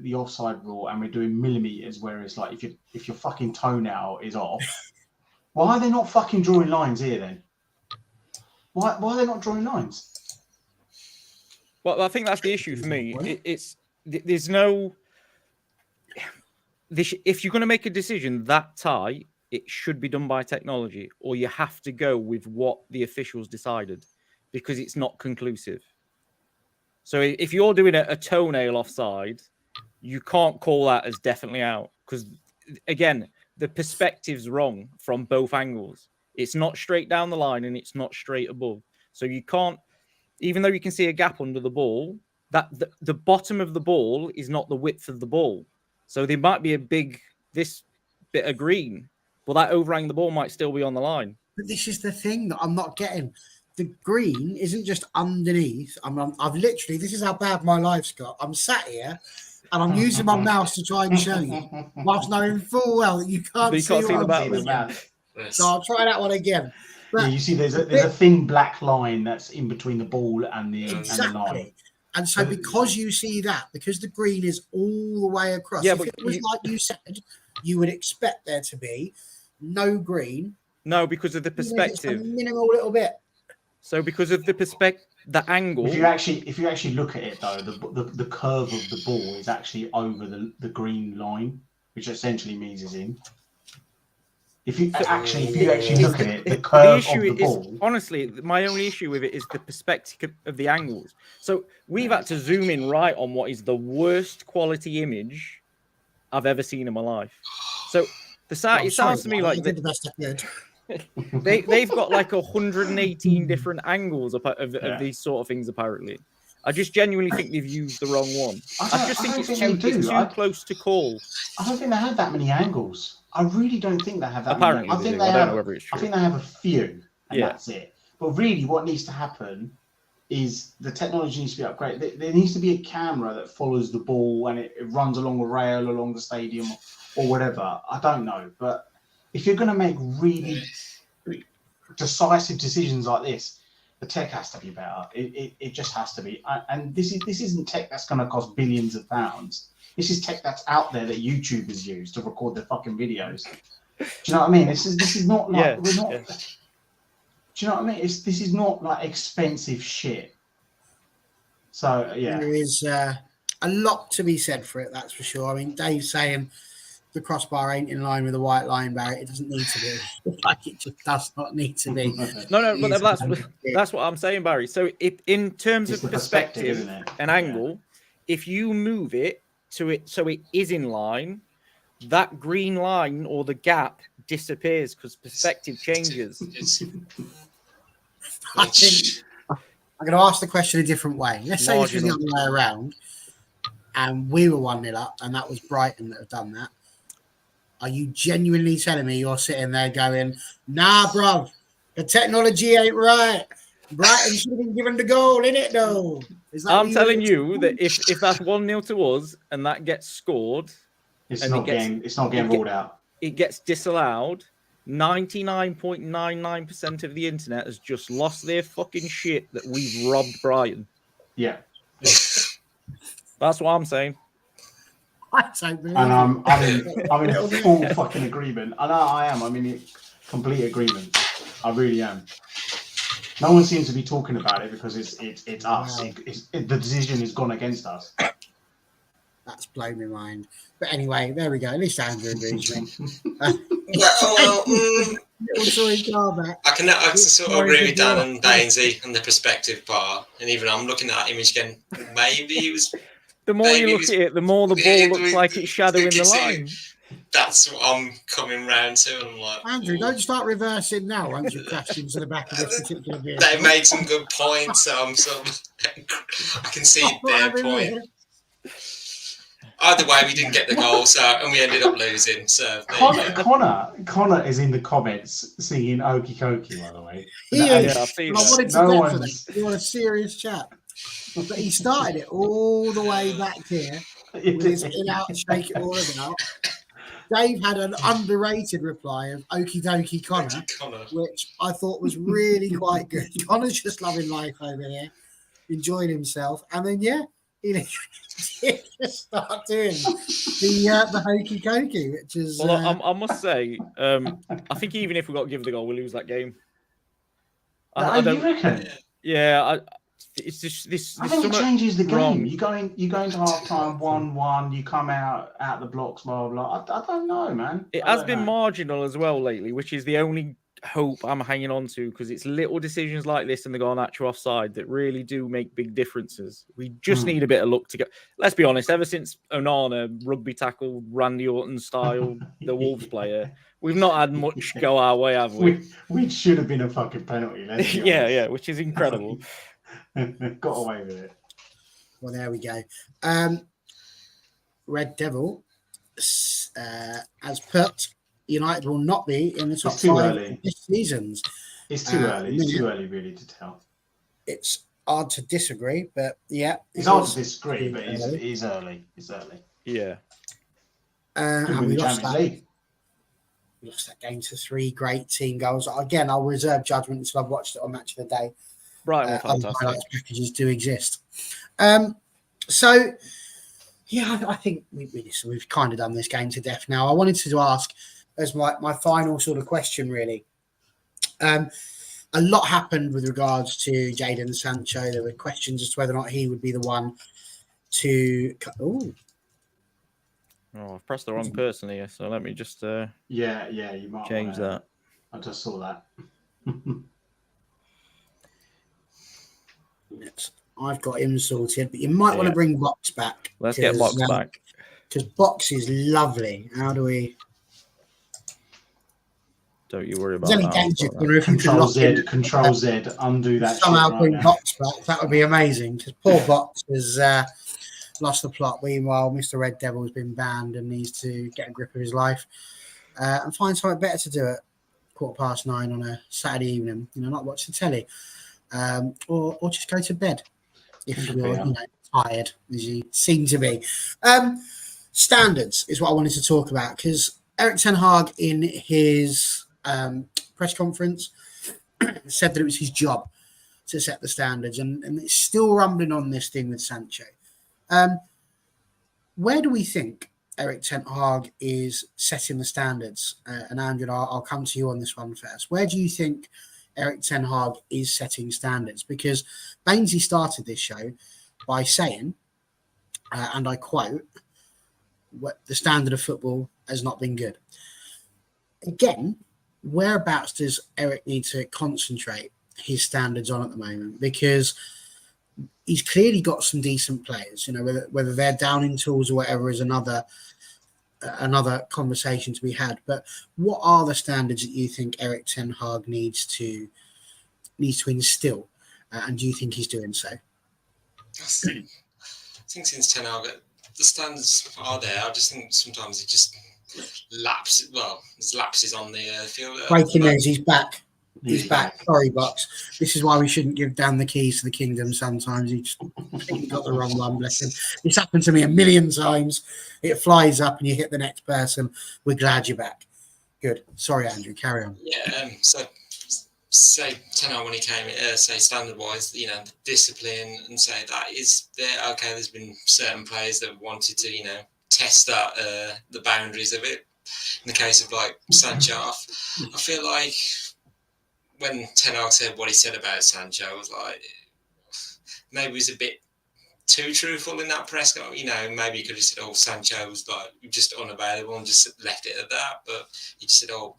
the offside rule and we're doing millimeters, where it's like if your fucking toenail is off, why are they not fucking drawing lines here then? Why are they not drawing lines? Well, I think that's the issue for me. There's no. If you're going to make a decision that tight, it should be done by technology, or you have to go with what the officials decided, because it's not conclusive. So if you're doing a toenail offside, you can't call that as definitely out, because, again, the perspective's wrong from both angles. It's not straight down the line and it's not straight above. So you can't, even though you can see a gap under the ball, that the bottom of the ball is not the width of the ball. So there might be this bit of green, but that overhang the ball might still be on the line. But this is the thing that I'm not getting. The green isn't just underneath. I've literally, this is how bad my life's got. I'm sat here and I'm using my mouse to try and show you, whilst knowing full well that you can't see the mouse. So I'll try that one again. But you see, there's a thin black line that's in between the ball and the line. And so because you see that, because the green is all the way across, if it was like you said, you would expect there to be no green. No, because of the perspective. A minimal little bit. So because of the perspective, the angle. If you actually look at it though, the curve of the ball is actually over the green line, which essentially means it's in. If you actually look at it, the curve of the ball. Honestly, my only issue with it is the perspective of the angles. So we've had to zoom in right on what is the worst quality image I've ever seen in my life. So it sounds to me like did the best I could. They've got like 118 different angles of these sort of things, apparently. I just genuinely think they've used the wrong one. I just think it's too close to call. I don't think they had that many angles. I really don't think they have that Apparently many. they do. I don't know whether it's true. I think they have a few, and that's it. But really, what needs to happen is the technology needs to be upgraded. There needs to be a camera that follows the ball and it runs along a rail along the stadium or whatever. I don't know. But if you're going to make really decisive decisions like this, the tech has to be better. It just has to be. And this isn't tech that's going to cost billions of pounds. This is tech that's out there that YouTubers use to record their fucking videos. Do you know what I mean? This is not like we're not. Do you know what I mean? This is not like expensive shit. So yeah, there is a lot to be said for it. That's for sure. I mean, Dave's saying the crossbar ain't in line with the white line, Barry. It doesn't need to be. Like, it just does not need to be. No, but that's what I'm saying, Barry. So in terms of perspective and angle, if you move it so it is in line, that green line or the gap disappears because perspective changes. I think I'm going to ask the question a different way. Let's say this was the other way around and we were 1-0 up and that was Brighton that have done that. Are you genuinely telling me you're sitting there going, nah, bruv, the technology ain't right. Brighton should have been given the goal, innit, though? I'm telling you that if that's 1-0 to us and that gets scored, it's not getting ruled out. It gets disallowed. 99.99% of the internet has just lost their fucking shit that we've robbed Brighton. Yeah. That's what I'm saying. I don't believe and I'm in full fucking agreement. I know I am. I'm in complete agreement. I really am. No one seems to be talking about it because it's us. Wow. The decision has gone against us. That's blown my mind. But anyway, there we go. At least Andrew agrees with me. I can sort of agree with Dan and Bainesy and the perspective part. And even I'm looking at that image again. Maybe it was. The more you look at it, the more the ball looks like it's shadowing the line. That's what I'm coming round to. And I'm like, Andrew, don't start reversing now once you've crashed into the back of this particular vehicle. They made some good points. So I can see their point. Either way, we didn't get the goal, and we ended up losing. So Connor is in the comments singing "Okie Kokie," by the way. I wanted to get for that. You're a serious chap. But he started it all the way back here with his in-out, shake it all about. Dave had an underrated reply of "Okie dokie Connor," which I thought was really quite good. Connor's just loving life over here, enjoying himself, and then he just start doing the hokey cokey, which is. Well, I must say, I think even if we got given the goal, we'll lose that game. I don't reckon. Yeah, it's just this. I think it changes the game. You go into half time 1-1. You come out the blocks, blah blah blah. I don't know, man. It has been marginal as well lately, which is the only hope I'm hanging on to, because it's little decisions like this and the Garnacho offside that really do make big differences. We just need a bit of luck to go. Let's be honest, ever since Onana rugby tackled Randy Orton style, the Wolves player, we've not had much go our way, have we? Which should have been a fucking penalty. Yeah, which is incredible. Got away with it. Well, there we go. Red Devil has put United will not be in the top 5 this seasons. It's too early. It's too early, really, to tell. It's hard to disagree, but yeah. It's hard to disagree, but it is early. It's early. Yeah. And we lost that. We lost that game to 3 great team goals. Again, I'll reserve judgment until I've watched it on Match of the Day. Right, fantastic. Packages do exist. So, yeah, I think we've kind of done this game to death now. I wanted to ask, as my final sort of question, really. A lot happened with regards to Jadon Sancho. There were questions as to whether or not he would be the one to. I've pressed the wrong person here, so let me just. You might change that. I just saw that. I've got him sorted, but you might want to bring Box back. Let's get Box back. Because Box is lovely. How do we? Don't you worry There's about any that. I'll danger, sort that. Connor, if you could Control lock in Z, Control Z, undo that shit somehow right bring now. Box back, that would be amazing. Because poor Box has lost the plot. Meanwhile, Mr. Red Devil has been banned and needs to get a grip of his life and find something better to do at 9:15 on a Saturday evening. Not watch the telly, or just go to bed if you're tired, as you seem to be. Standards is what I wanted to talk about, because Erik ten Hag in his press conference said that it was his job to set the standards, and it's still rumbling on this thing with Sancho. Where do we think Erik ten Hag is setting the standards? And Andrew, I'll come to you on this one first. Where do you think Erik ten Hag is setting standards? Because Bainesy started this show by saying, and I quote, the standard of football has not been good. Again, whereabouts does Erik need to concentrate his standards on at the moment? Because he's clearly got some decent players, whether they're down in tools or whatever is another conversation to be had. But what are the standards that you think Erik ten Hag needs to instill, and do you think he's doing so? I think since Ten Hag, the standards are there. I just think sometimes it just lapses. Well, there's lapses on the field. Breaking news: he's back. He's back. Sorry, Bucks. This is why we shouldn't give Dan the keys to the kingdom. Sometimes he just completely got the wrong one. Bless him. It's happened to me a million times. It flies up and you hit the next person. We're glad you're back. Good. Sorry, Andrew. Carry on. Yeah. So say Ten Hag when he came, say standard wise, the discipline, and say that is there. Okay, there's been certain players that wanted to, test that the boundaries of it. In the case of like Sancho, I feel like when Ten Hag said what he said about Sancho, I was like, maybe he was a bit too truthful in that press. Maybe he could have said, "Oh, Sancho was like just unavailable," and just left it at that. But he just said, "Oh,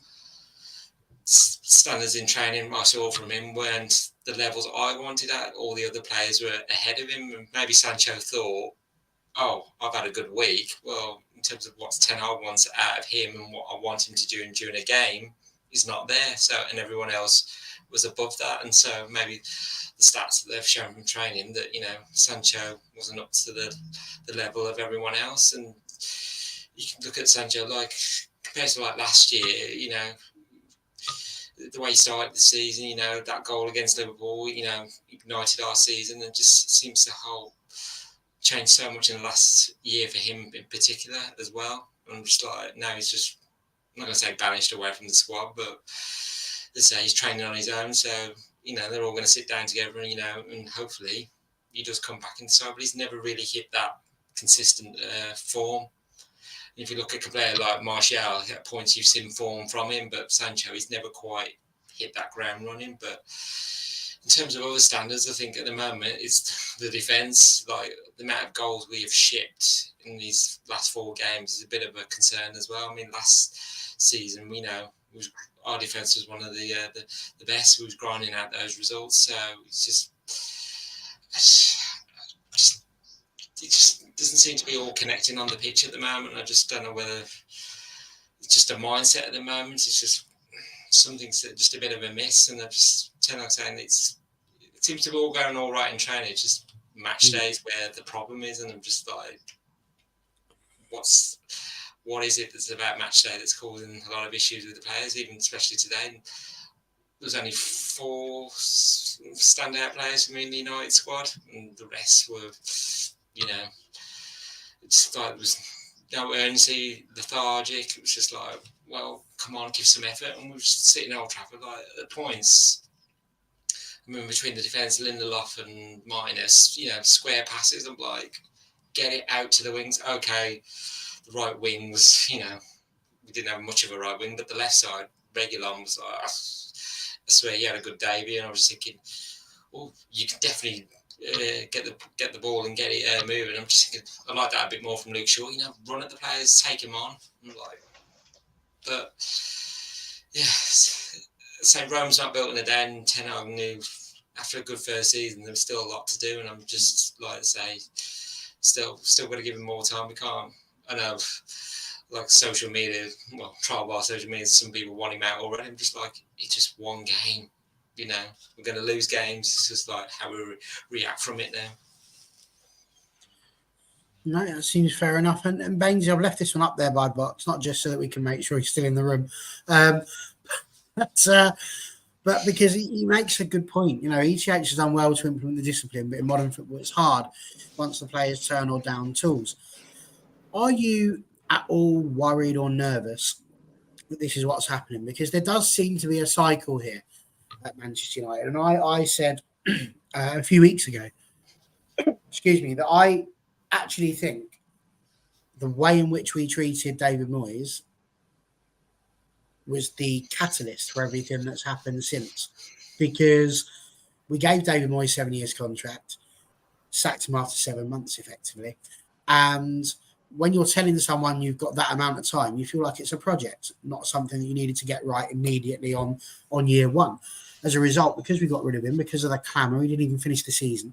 standards in training I saw from him weren't the levels I wanted at. All the other players were ahead of him." And maybe Sancho thought, "Oh, I've had a good week." Well, in terms of what Ten Hag wants out of him and what I want him to do during a game, is not there. So, and everyone else was above that. And so maybe the stats that they've shown from training that, Sancho wasn't up to the level of everyone else. And you can look at Sancho, like, compared to like last year, the way he started the season, that goal against Liverpool, ignited our season, and just seems to change so much in the last year for him in particular as well. I'm just like, now he's just, I'm not going to say banished away from the squad, but let's say he's training on his own. So, they're all going to sit down together and, and hopefully he does come back in the side, but he's never really hit that consistent form. And if you look at a player like Martial, at points you've seen form from him, but Sancho, he's never quite hit that ground running. But in terms of other standards, I think at the moment it's the defence. Like the amount of goals we have shipped in these last 4 games is a bit of a concern as well. I mean, last season our defence was one of the best. We was grinding out those results, so it just doesn't seem to be all connecting on the pitch at the moment. I just don't know whether it's just a mindset at the moment. It's just something's just a bit of a miss, and I just tend to saying it seems to be all going all right in training. It's just match days where the problem is, and I'm just like, what is it that's about match day that's causing a lot of issues with the players, even especially today? There's only 4 standout players from the United squad, and the rest were, it's like it was no urgency, lethargic. It was just like, well, come on, give some effort. And we were just sitting at Old Trafford, like at points. I mean, between the defence, Lindelof and Martinez, square passes. I'm like, get it out to the wings. Okay, the right wing was, we didn't have much of a right wing, but the left side, Reguilon was like, I swear he had a good debut, and I was thinking, oh, you can definitely get the ball and get it moving. I'm just thinking, I like that a bit more from Luke Shaw. Run at the players, take him on. I'm like, but yeah, so Rome's not built in a day, and Ten Hag knew after a good first season there was still a lot to do, and I'm just like to say, still got to give him more time. We can't. I know like social media, well, trial by social media, some people want him out already. I'm just like, it's just one game, you know. We're going to lose games. It's just like how we react from it now. No, that seems fair enough. And Bainesy, I've left this one up there by box, not just so that we can make sure he's still in the room, but because he makes a good point. You know, ETH has done well to implement the discipline, but in modern football, it's hard once the players turn or down tools. Are you at all worried or nervous that this is what's happening? Because there does seem to be a cycle here at Manchester United. And I said a few weeks ago, excuse me, that I actually think the way in which we treated David Moyes was the catalyst for everything that's happened since. Because we gave David Moyes 7 years contract, sacked him after 7 months effectively. And when you're telling someone you've got that amount of time, you feel like it's a project, not something that you needed to get right immediately on year one. As a result, because we got rid of him, because of the clamour, he didn't even finish the season.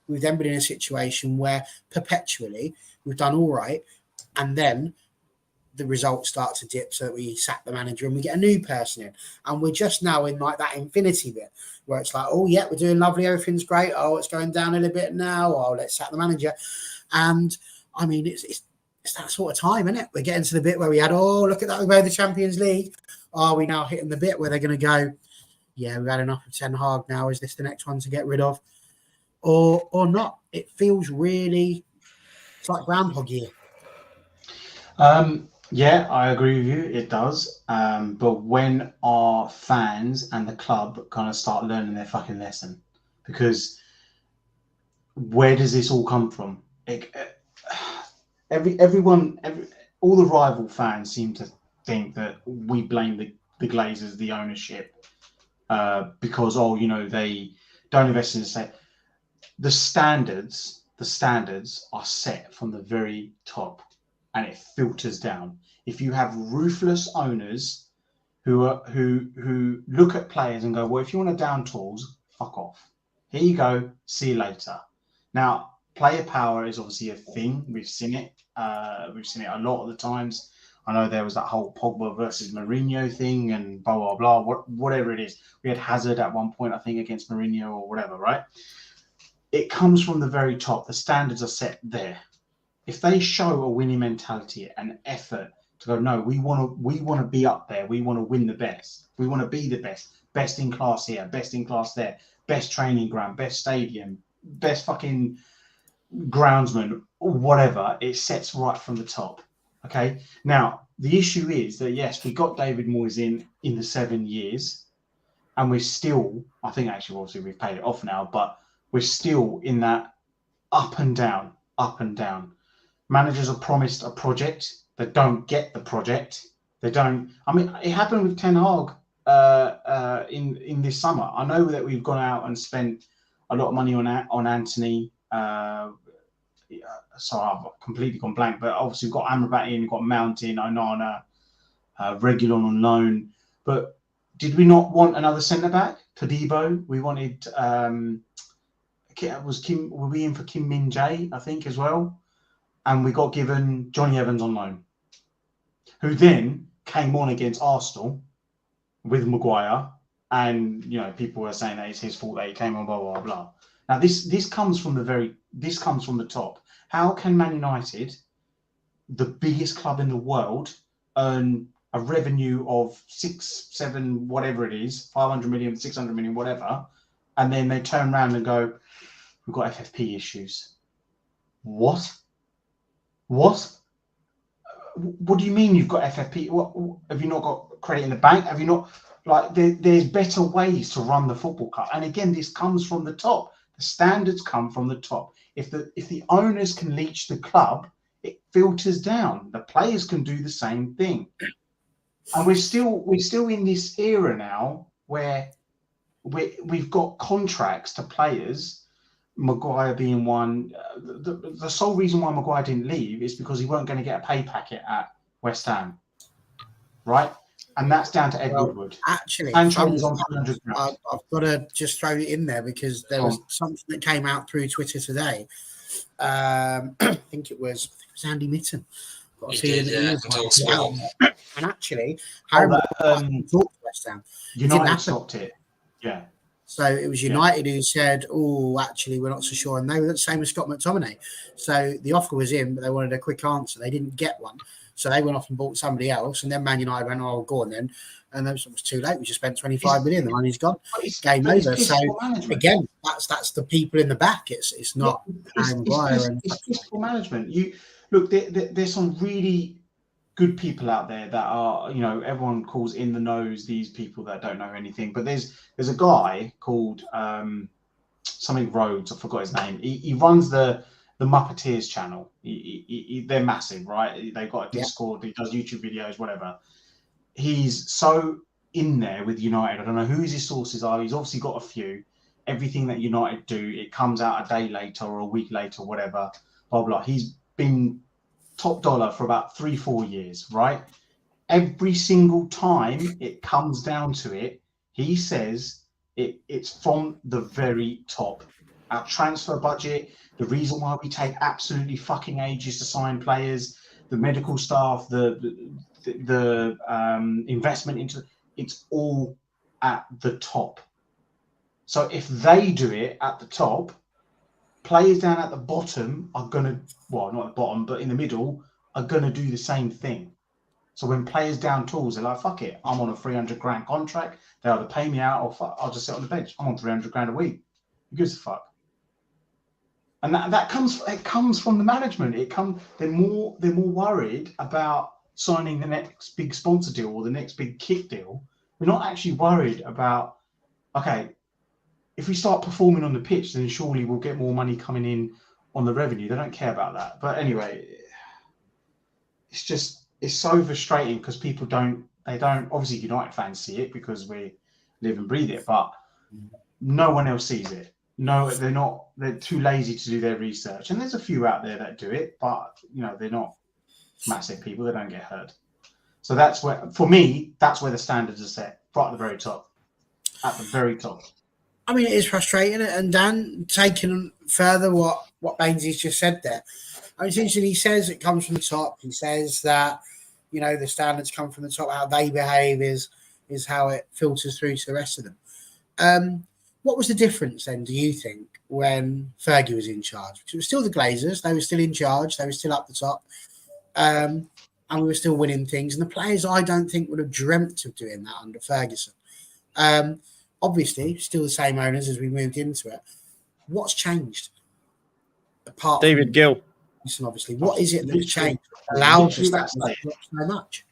We've then been in a situation where perpetually we've done all right, and then the results start to dip, so that we sack the manager and we get a new person in. And we're just now in like that infinity bit where it's like, oh yeah, we're doing lovely, everything's great. Oh, it's going down a little bit now. Oh, let's sack the manager. And I mean, it's that sort of time, isn't it? We're getting to the bit where we had, oh, look at that, we made the Champions League. Are we now hitting the bit where they're going to go, yeah, we've had enough of Ten Hag now. Is this the next one to get rid of? Or not? It feels really, it's like Groundhog Year. Yeah, I agree with you. It does. But when our fans and the club kind of start learning their fucking lesson? Because where does this all come from? All the rival fans seem to think that we blame the Glazers, the ownership, because they don't invest in the the standards are set from the very top, and it filters down. If you have ruthless owners who look at players and go, well, if you want to down tools, fuck off. Here you go. See you later. Now, player power is obviously a thing. We've seen it. We've seen it a lot of the times. I know there was that whole Pogba versus Mourinho thing and blah, blah, blah, whatever it is. We had Hazard at one point, I think, against Mourinho or whatever, right? It comes from the very top. The standards are set there. If they show a winning mentality and effort to go, no, we want to be up there. We want to win the best. We want to be the best in class here, best in class there, best training ground, best stadium, best fucking groundsman, whatever. It sets right from the top. Okay. Now the issue is that yes, we got David Moyes in the 7 years, and we're still. I think actually, obviously, we've paid it off now, but we're still in that up and down. Managers are promised a project. They don't get the project. They don't. I mean, it happened with Ten Hag in this summer. I know that we've gone out and spent a lot of money on Anthony. Sorry, I've completely gone blank. But obviously, we've got Amrabat in, we've got Mount in, Onana, Reguilon on loan. But did we not want another centre back? Todibo. We wanted. Were we in for Kim Min Jae, I think, as well? And we got given Johnny Evans on loan, who then came on against Arsenal with Maguire, and people were saying that it's his fault that he came on, blah blah blah. Now this comes from the top. How can Man United, the biggest club in the world, earn a revenue of 6, 7, whatever it is, 500 million, 600 million, whatever, and then they turn around and go, we've got FFP issues? What? What do you mean you've got FFP? What have you not got credit in the bank? Have you not there's better ways to run the football club? And again, this comes from the top. The standards come from the top. If the owners can leech the club, it filters down. The players can do the same thing. And we're still in this era now where we've got contracts to players. Maguire being one. The sole reason why Maguire didn't leave is because he weren't going to get a pay packet at West Ham, right? And that's down to Ed Woodward. Actually, Sancho was on 200 grand. I've got to just throw it in there because there was something that came out through Twitter today. I think it was Andy Mitten Got a He feeling did, that he yeah, was and going talk to pull out. sport. And actually, Harry talked to West Ham. United happen. stopped it. Yeah. So it was United who said, "Oh, actually, we're not so sure," and they were the same as Scott McTominay. So the offer was in, but they wanted a quick answer. They didn't get one, so they went off and bought somebody else. And then Man United went, "Oh, go on then," and then it was too late. We just spent 25 million. The money's gone. Game over. So again, that's the people in the back. It's not Harry Maguire. It's fiscal management. You look. There's some really good people out there that are, everyone calls in the nose these people that don't know anything. But there's a guy called something Rhodes. I forgot his name. He runs the Muppeteers channel. They're massive, right? They've got a Discord. He does YouTube videos, whatever. He's so in there with United. I don't know who his sources are. He's obviously got a few. Everything that United do, it comes out a day later or a week later, whatever. Blah blah. He's been top dollar for about 3-4 years, right? Every single time it comes down to it, he says it's from the very top. Our transfer budget, the reason why we take absolutely fucking ages to sign players, the medical staff, the investment into it's all at the top. So if they do it at the top, players down at the bottom are going to, well, not at the bottom, but in the middle, are going to do the same thing. So when players down tools, they're like, fuck it, I'm on a 300 grand contract. They either pay me out or I'll just sit on the bench. I'm on 300 grand a week. Who gives a fuck? And that comes from the management. They're more worried about signing the next big sponsor deal or the next big kit deal. They're not actually worried about, okay, if we start performing on the pitch, then surely we'll get more money coming in on the revenue. They don't care about that. But anyway, it's so frustrating because people don't, obviously United fans see it because we live and breathe it, but no one else sees it. No, they're too lazy to do their research. And there's a few out there that do it, but they're not massive people. They don't get hurt. So that's where, for me, that's where the standards are set, right at the very top. At the very top. I mean, it is frustrating. And Dan, taking further what Bainsy's just said there, I mean, essentially he says it comes from the top. He says that, the standards come from the top. How they behave is how it filters through to the rest of them. What was the difference then, do you think, when Fergie was in charge? Because it was still the Glazers. They were still in charge. They were still up the top. And we were still winning things. And the players, I don't think, would have dreamt of doing that under Ferguson. Obviously, still the same owners as we moved into it. What's changed? Apart David Gill. Listen, obviously, what is it that's changed? Allowed us that so much.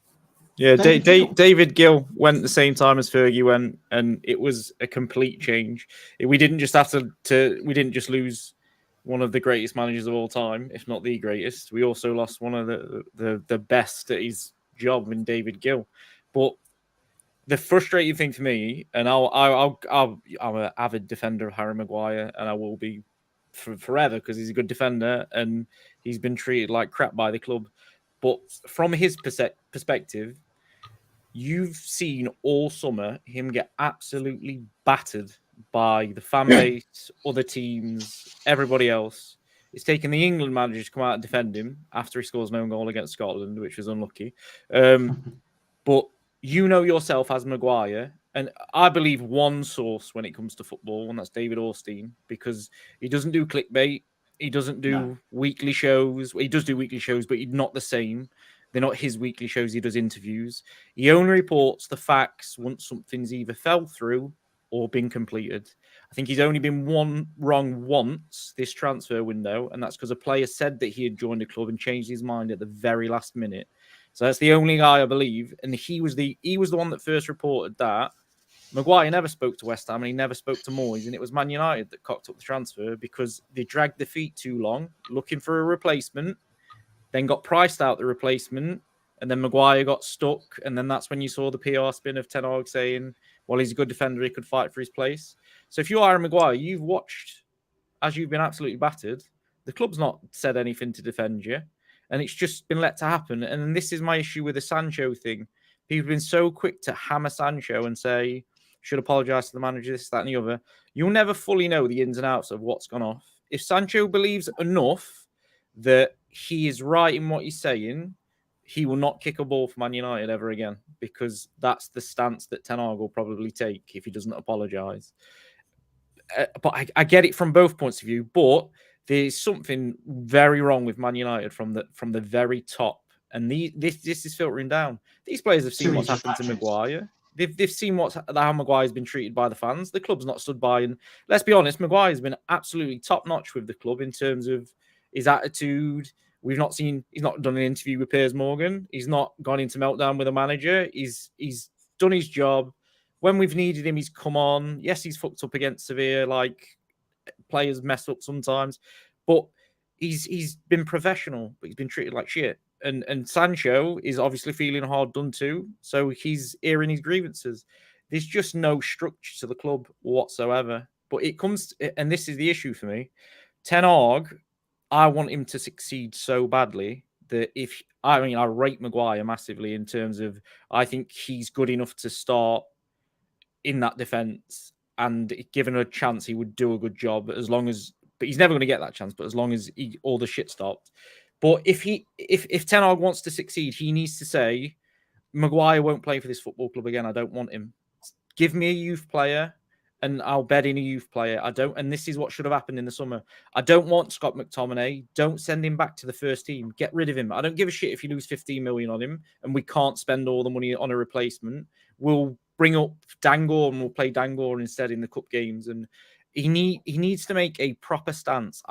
Yeah, David Gill went at the same time as Fergie went, and it was a complete change. We didn't just have we didn't just lose one of the greatest managers of all time, if not the greatest. We also lost one of the best at his job in David Gill. But the frustrating thing for me, and I'm an avid defender of Harry Maguire, and I will be forever because he's a good defender and he's been treated like crap by the club. But from his perspective, you've seen all summer him get absolutely battered by the fan base, other teams, everybody else. It's taken the England manager to come out and defend him after he scores no goal against Scotland, which was unlucky. But yourself as Maguire, and I believe one source when it comes to football, and that's David Ornstein, because he doesn't do clickbait. He doesn't do weekly shows. He does do weekly shows, but he's not the same. They're not his weekly shows. He does interviews. He only reports the facts once something's either fell through or been completed. I think he's only been wrong once this transfer window, and that's because a player said that he had joined a club and changed his mind at the very last minute. So that's the only guy I believe, and he was the one that first reported that. Maguire never spoke to West Ham and he never spoke to Moyes, and it was Man United that cocked up the transfer because they dragged their feet too long looking for a replacement, then got priced out the replacement, and then Maguire got stuck, and then that's when you saw the PR spin of Ten Hag saying, well, he's a good defender, he could fight for his place. So if you are Maguire, you've watched as you've been absolutely battered. The club's not said anything to defend you, and it's just been let to happen. And this is my issue with the Sancho thing. People have been so quick to hammer Sancho and say, should apologise to the manager, this, that, and the other. You'll never fully know the ins and outs of what's gone off. If Sancho believes enough that he is right in what he's saying, he will not kick a ball for Man United ever again, because that's the stance that Ten Hag will probably take if he doesn't apologise. But I get it from both points of view, but there's something very wrong with Man United from the very top, and this is filtering down. These players have seen what's happened to Maguire. They've seen how Maguire's been treated by the fans. The club's not stood by, and let's be honest, Maguire's been absolutely top notch with the club in terms of his attitude. He's not done an interview with Piers Morgan. He's not gone into meltdown with a manager. He's done his job. When we've needed him, he's come on. Yes, he's fucked up against Sevilla, like players mess up sometimes, but he's been professional, but he's been treated like shit. And Sancho is obviously feeling hard done to, so he's airing his grievances. There's just no structure to the club whatsoever. But it comes, and this is the issue for me. Ten Hag, I want him to succeed so badly that I rate Maguire massively in terms of, I think he's good enough to start in that defence, and given a chance, he would do a good job but he's never going to get that chance, but as long as all the shit stopped. But if Ten Hag wants to succeed, he needs to say, Maguire won't play for this football club again. I don't want him. Give me a youth player, and I'll bet in a youth player. And this is what should have happened in the summer. I don't want Scott McTominay. Don't send him back to the first team. Get rid of him. I don't give a shit if you lose 15 million on him and we can't spend all the money on a replacement. We'll bring up Dangor and we'll play Dangor instead in the cup games. And he needs to make a proper stance.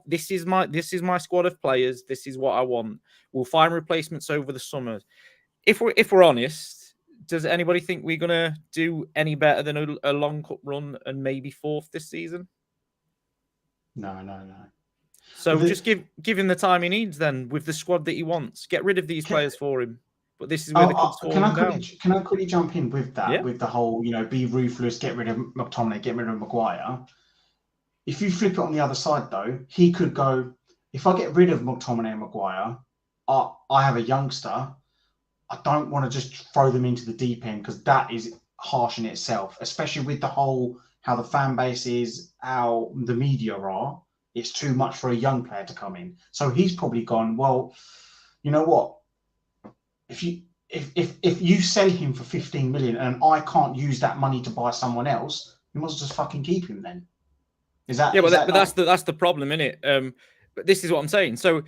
This is my squad of players. This is what I want. We'll find replacements over the summer. If we're honest, does anybody think we're gonna do any better than a long cup run and maybe fourth this season? No. So just give him the time he needs then with the squad that he wants. Get rid of these players for him. But this is where the club's falling down. Can I quickly jump in with that? Yeah. With the whole, be ruthless, get rid of McTominay, get rid of Maguire. If you flip it on the other side, though, he could go, if I get rid of McTominay and Maguire, I have a youngster. I don't want to just throw them into the deep end, because that is harsh in itself, especially with the whole, how the fan base is, how the media are. It's too much for a young player to come in. So he's probably gone, well, you know what? If you sell him for 15 million and I can't use that money to buy someone else, you must just fucking keep him then. That's the problem, isn't it? But this is what I'm saying. So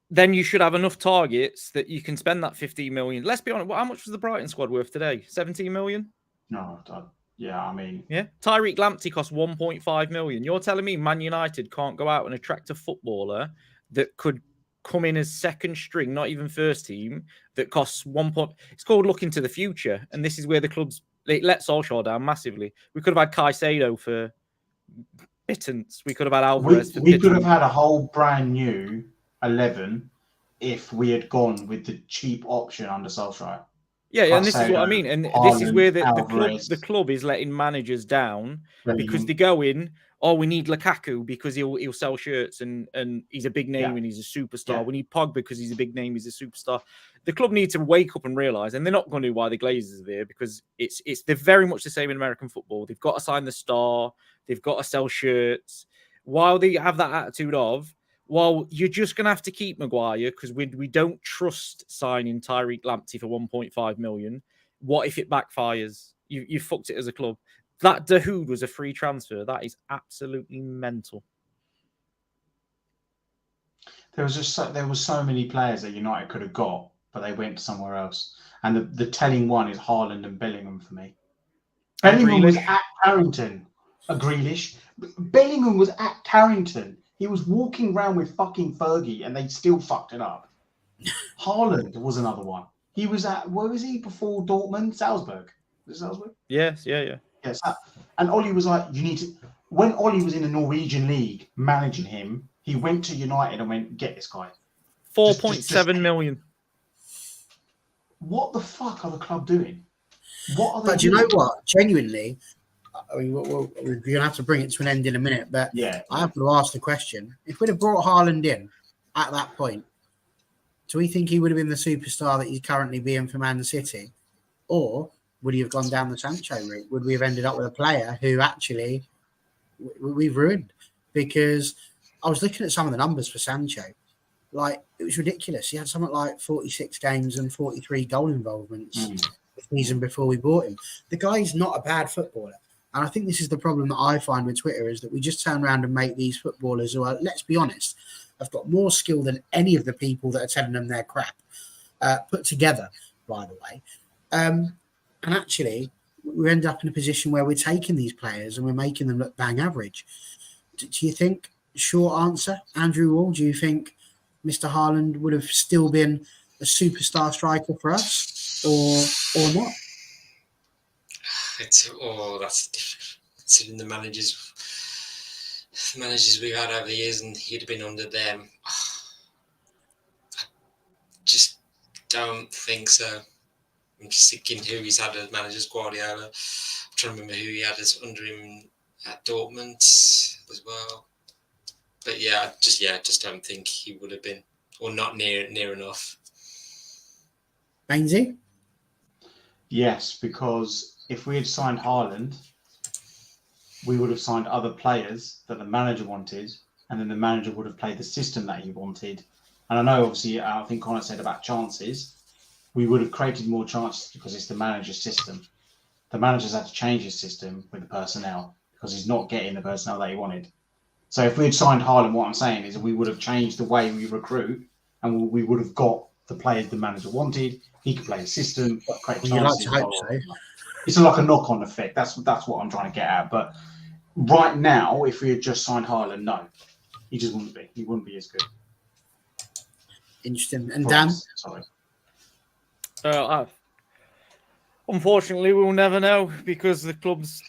then you should have enough targets that you can spend that 15 million. Let's be honest. How much was the Brighton squad worth today? 17 million? No, yeah. Tyreek Lamptey cost 1.5 million. You're telling me Man United can't go out and attract a footballer that could come in as second string, not even first team, that costs 1 point. It's called looking to the future. And this is where the clubs let Solskjaer down massively. We could have had Caicedo for pittance. We could have had Alvarez for pittance. We could have had a whole brand new 11 if we had gone with the cheap option under Solskjaer. Yeah, and this is what I mean. And this is where the club is letting managers down, because they go in, we need Lukaku because he'll sell shirts and he's a big name and he's a superstar. Yeah. We need Pogba because he's a big name, he's a superstar. The club needs to wake up and realise, and they're not going to why the Glazers are there, because they're very much the same in American football. They've got to sign the star, they've got to sell shirts. While they have that attitude of, well, you're just going to have to keep Maguire because we don't trust signing Tyreek Lamptey for 1.5 million. What if it backfires? You fucked it as a club. That Dahoud was a free transfer. That is absolutely mental. There was so many players that United could have got, but they went somewhere else. And the telling one is Haaland and Bellingham for me. Bellingham was at Carrington. Grealish. Bellingham was at Carrington. He was walking around with fucking Fergie and they still fucked it up. Haaland was another one. He was at, where was he before Dortmund? Salzburg. Was it Salzburg? Yes, yeah. Yes. And Ollie was like, when Ollie was in the Norwegian league managing him, he went to United and went, get this guy. 4.7 million. What the fuck are the club doing? What are they But doing? you know what? Genuinely, I mean, we're going to have to bring it to an end in a minute, but I have to ask the question. If we'd have brought Haaland in at that point, do we think he would have been the superstar that he's currently being for Man City? Or would he have gone down the Sancho route? Would we have ended up with a player who actually we've ruined? Because I was looking at some of the numbers for Sancho. like it was ridiculous. He had something like 46 games and 43 goal involvements the season before we bought him. The guy's not a bad footballer. And I think this is the problem that I find with Twitter is that we just turn around and make these footballers who are, let's be honest, have got more skill than any of the people that are telling them they're crap put together, by the way. And actually, we end up in a position where we're taking these players and we're making them look bang average. Do you think, short answer, Andrew Wall, do you think Mr. Haaland would have still been a superstar striker for us or not? That's different. Considering the managers we've had over the years, and he'd have been under them. I just don't think so. I'm just thinking who he's had as managers. Guardiola. I'm trying to remember who he had as under him at Dortmund as well. But I just don't think he would have been, or not near enough. Bainesy? Yes, because if we had signed Haaland, we would have signed other players that the manager wanted, and then the manager would have played the system that he wanted. And I know, obviously, I think Connor said about chances. We would have created more chances because it's the manager's system. The manager's had to change his system with the personnel because he's not getting the personnel that he wanted. So if we had signed Haaland, what I'm saying is we would have changed the way we recruit, and we would have got the players the manager wanted. He could play the system, create chances. You'd like to hope so. It's like a knock-on effect. That's what I'm trying to get at. But right now, if we had just signed Haaland, no, he just wouldn't be. He wouldn't be as good. Interesting. And Dan? Sorry. Unfortunately, we'll never know because the club's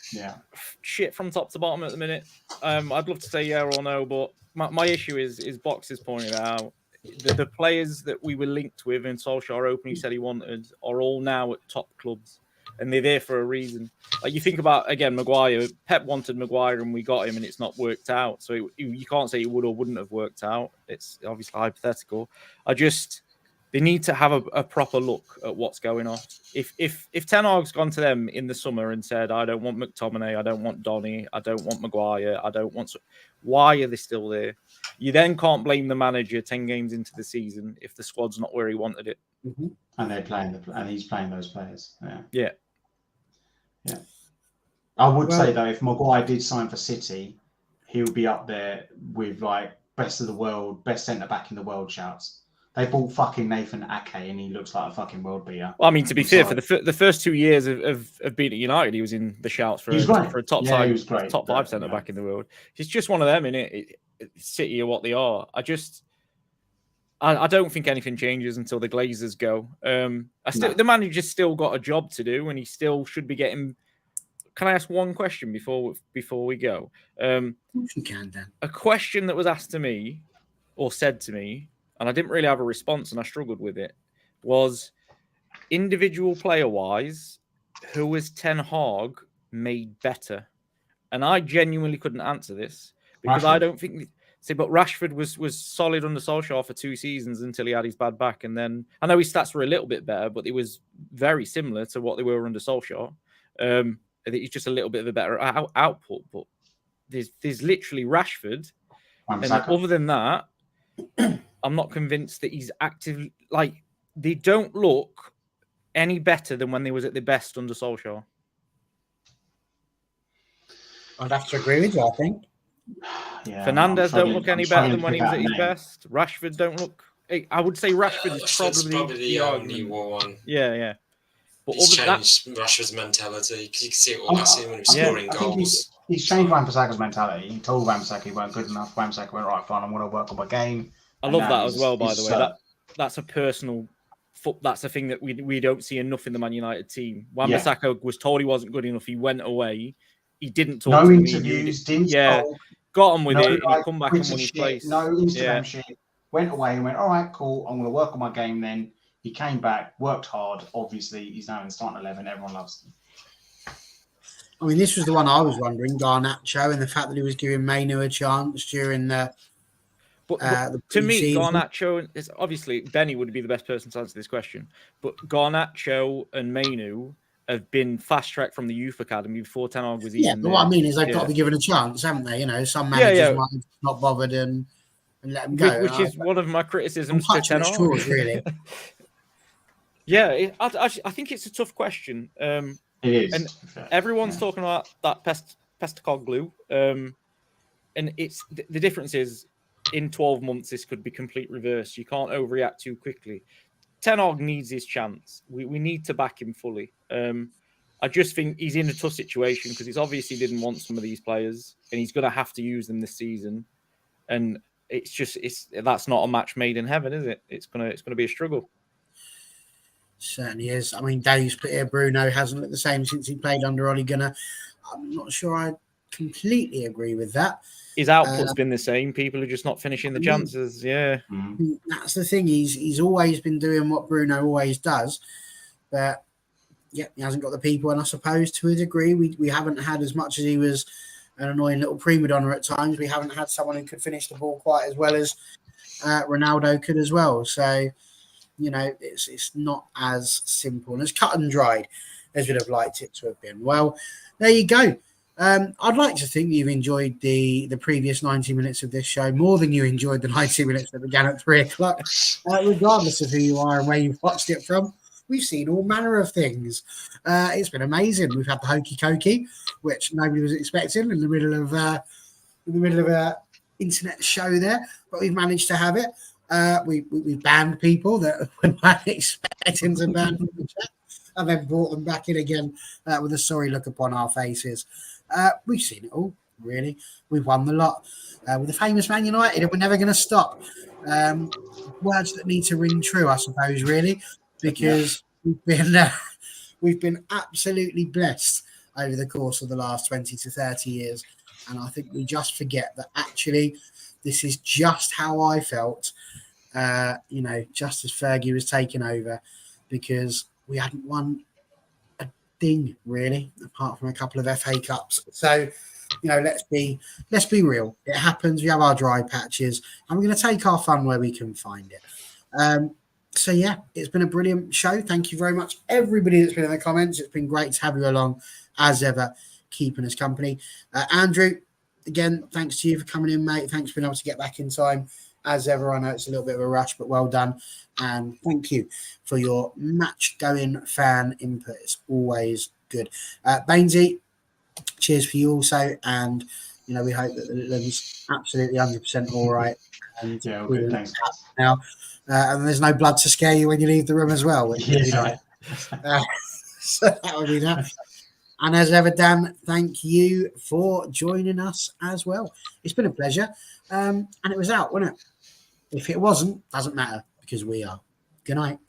shit from top to bottom at the minute. I'd love to say yeah or no, but my issue is Box has pointed out the players that we were linked with and Solskjaer openly said he wanted are all now at top clubs. And they're there for a reason. Like you think about, again, Maguire. Pep wanted Maguire and we got him and it's not worked out. So you can't say it would or wouldn't have worked out. It's obviously hypothetical. They need to have a proper look at what's going on. If Ten Hag's gone to them in the summer and said, I don't want McTominay, I don't want Donny, I don't want Maguire, I don't want... Why are they still there? You then can't blame the manager 10 games into the season if the squad's not where he wanted it. Mm-hmm. And he's playing those players. Yeah. I would say though, if Maguire did sign for City, he would be up there with like best of the world, best centre back in the world shouts. They bought fucking Nathan Ake and he looks like a fucking world beater. Well, I mean, to be fair, for the first 2 years of being at United, he was in the shouts for a top five centre back in the world. He's just one of them, innit? City are what they are. I don't think anything changes until the Glazers go. The manager's still got a job to do, and he still should be getting. Can I ask one question before we go? You can, Dan. A question that was asked to me or said to me, and I didn't really have a response, and I struggled with it. Was individual player wise, who was Ten Hag made better? And I genuinely couldn't answer this because I don't think. See, but Rashford was solid under Solskjaer for 2 seasons until he had his bad back. And then I know his stats were a little bit better, but it was very similar to what they were under Solskjaer. I think he's just a little bit of a better output. But there's literally Rashford. And other than that, I'm not convinced that he's active. Like, they don't look any better than when they was at their best under Solskjaer. I'd have to agree with you, I think. Yeah, Fernandez don't look any better than when he was at his best. Rashford don't look. I would say Rashford is probably the only one. Yeah. But he's changed Rashford's mentality because you can see it all last season when he was scoring goals. He's changed Wan-Bissaka's mentality. He told Wan-Bissaka he weren't good enough. Wan-Bissaka went, right, fine, I'm going to work on my game. I love that as well, by the way. That's a personal. That's a thing that we don't see enough in the Man United team. Wan-Bissaka was told he wasn't good enough. He went away. He didn't talk to interviews, me. Got on with it. And he come back and won his place. No Instagram shit. Went away and went, all right, cool. I'm going to work on my game then. He came back, worked hard. Obviously, he's now in the starting 11. Everyone loves him. I mean, this was the one I was wondering, Garnacho, and the fact that he was giving Mainu a chance during the to me, Garnacho is obviously Benny would be the best person to answer this question. But Garnacho and Mainu have been fast tracked from the youth academy before Ten Hag was even. Yeah, but what I mean is they've got to be given a chance, haven't they? You know, some managers might have not bothered, and and let them go. Which is one of my criticisms I'm to clutching Ten at Hag. straws, really. Yeah, I think it's a tough question. It is. And everyone's talking about that Postecoglou. And it's the difference is in 12 months, this could be complete reverse. You can't overreact too quickly. Ten Hag needs his chance. We need to back him fully. I just think he's in a tough situation because he's obviously didn't want some of these players, and he's going to have to use them this season. And that's not a match made in heaven, is it? It's gonna be a struggle. Certainly is. I mean, Dave's put here, Bruno hasn't looked the same since he played under Ole Gunnar. I'm not sure I completely agree with that. His output's been the same. People are just not finishing the chances. Yeah. That's the thing. He's always been doing what Bruno always does. But, yeah, he hasn't got the people. And I suppose to a degree, we haven't had as much as he was an annoying little prima donna at times. We haven't had someone who could finish the ball quite as well as Ronaldo could as well. So, it's not as simple and as cut and dried as we'd have liked it to have been. Well, there you go. I'd like to think you've enjoyed the previous 90 minutes of this show more than you enjoyed the 90 minutes that began at 3:00. Regardless of who you are and where you've watched it from, we've seen all manner of things. It's been amazing. We've had the hokey cokey, which nobody was expecting in the middle of a internet show there, but we've managed to have it. We banned people that we weren't expecting to ban from the chat, and then brought them back in again with a sorry look upon our faces. We've seen it all, really. We've won the lot with the famous Man United, and we're never going to stop. Words that need to ring true, I suppose, really, because we've been absolutely blessed over the course of the last 20 to 30 years, and I think we just forget that actually this is just how I felt. Just as Fergie was taking over, because we hadn't won a thing really, apart from a couple of FA Cups. So, let's be real. It happens. We have our dry patches, and we're going to take our fun where we can find it. So yeah, it's been a brilliant show. Thank you very much, everybody that's been in the comments. It's been great to have you along as ever, keeping us company. Andrew, again, thanks to you for coming in, mate. Thanks for being able to get back in time. As ever, I know it's a little bit of a rush, but well done. And thank you for your match-going fan input. It's always good. Bainesy, cheers for you also. And, we hope that the Litlan's absolutely 100% all right. And yeah, okay, thanks. Now, and there's no blood to scare you when you leave the room as well, which would be nice. So that would be that. And as ever, Dan, thank you for joining us as well. It's been a pleasure. And it was out, wasn't it? If it wasn't, doesn't matter, because we are. Good night.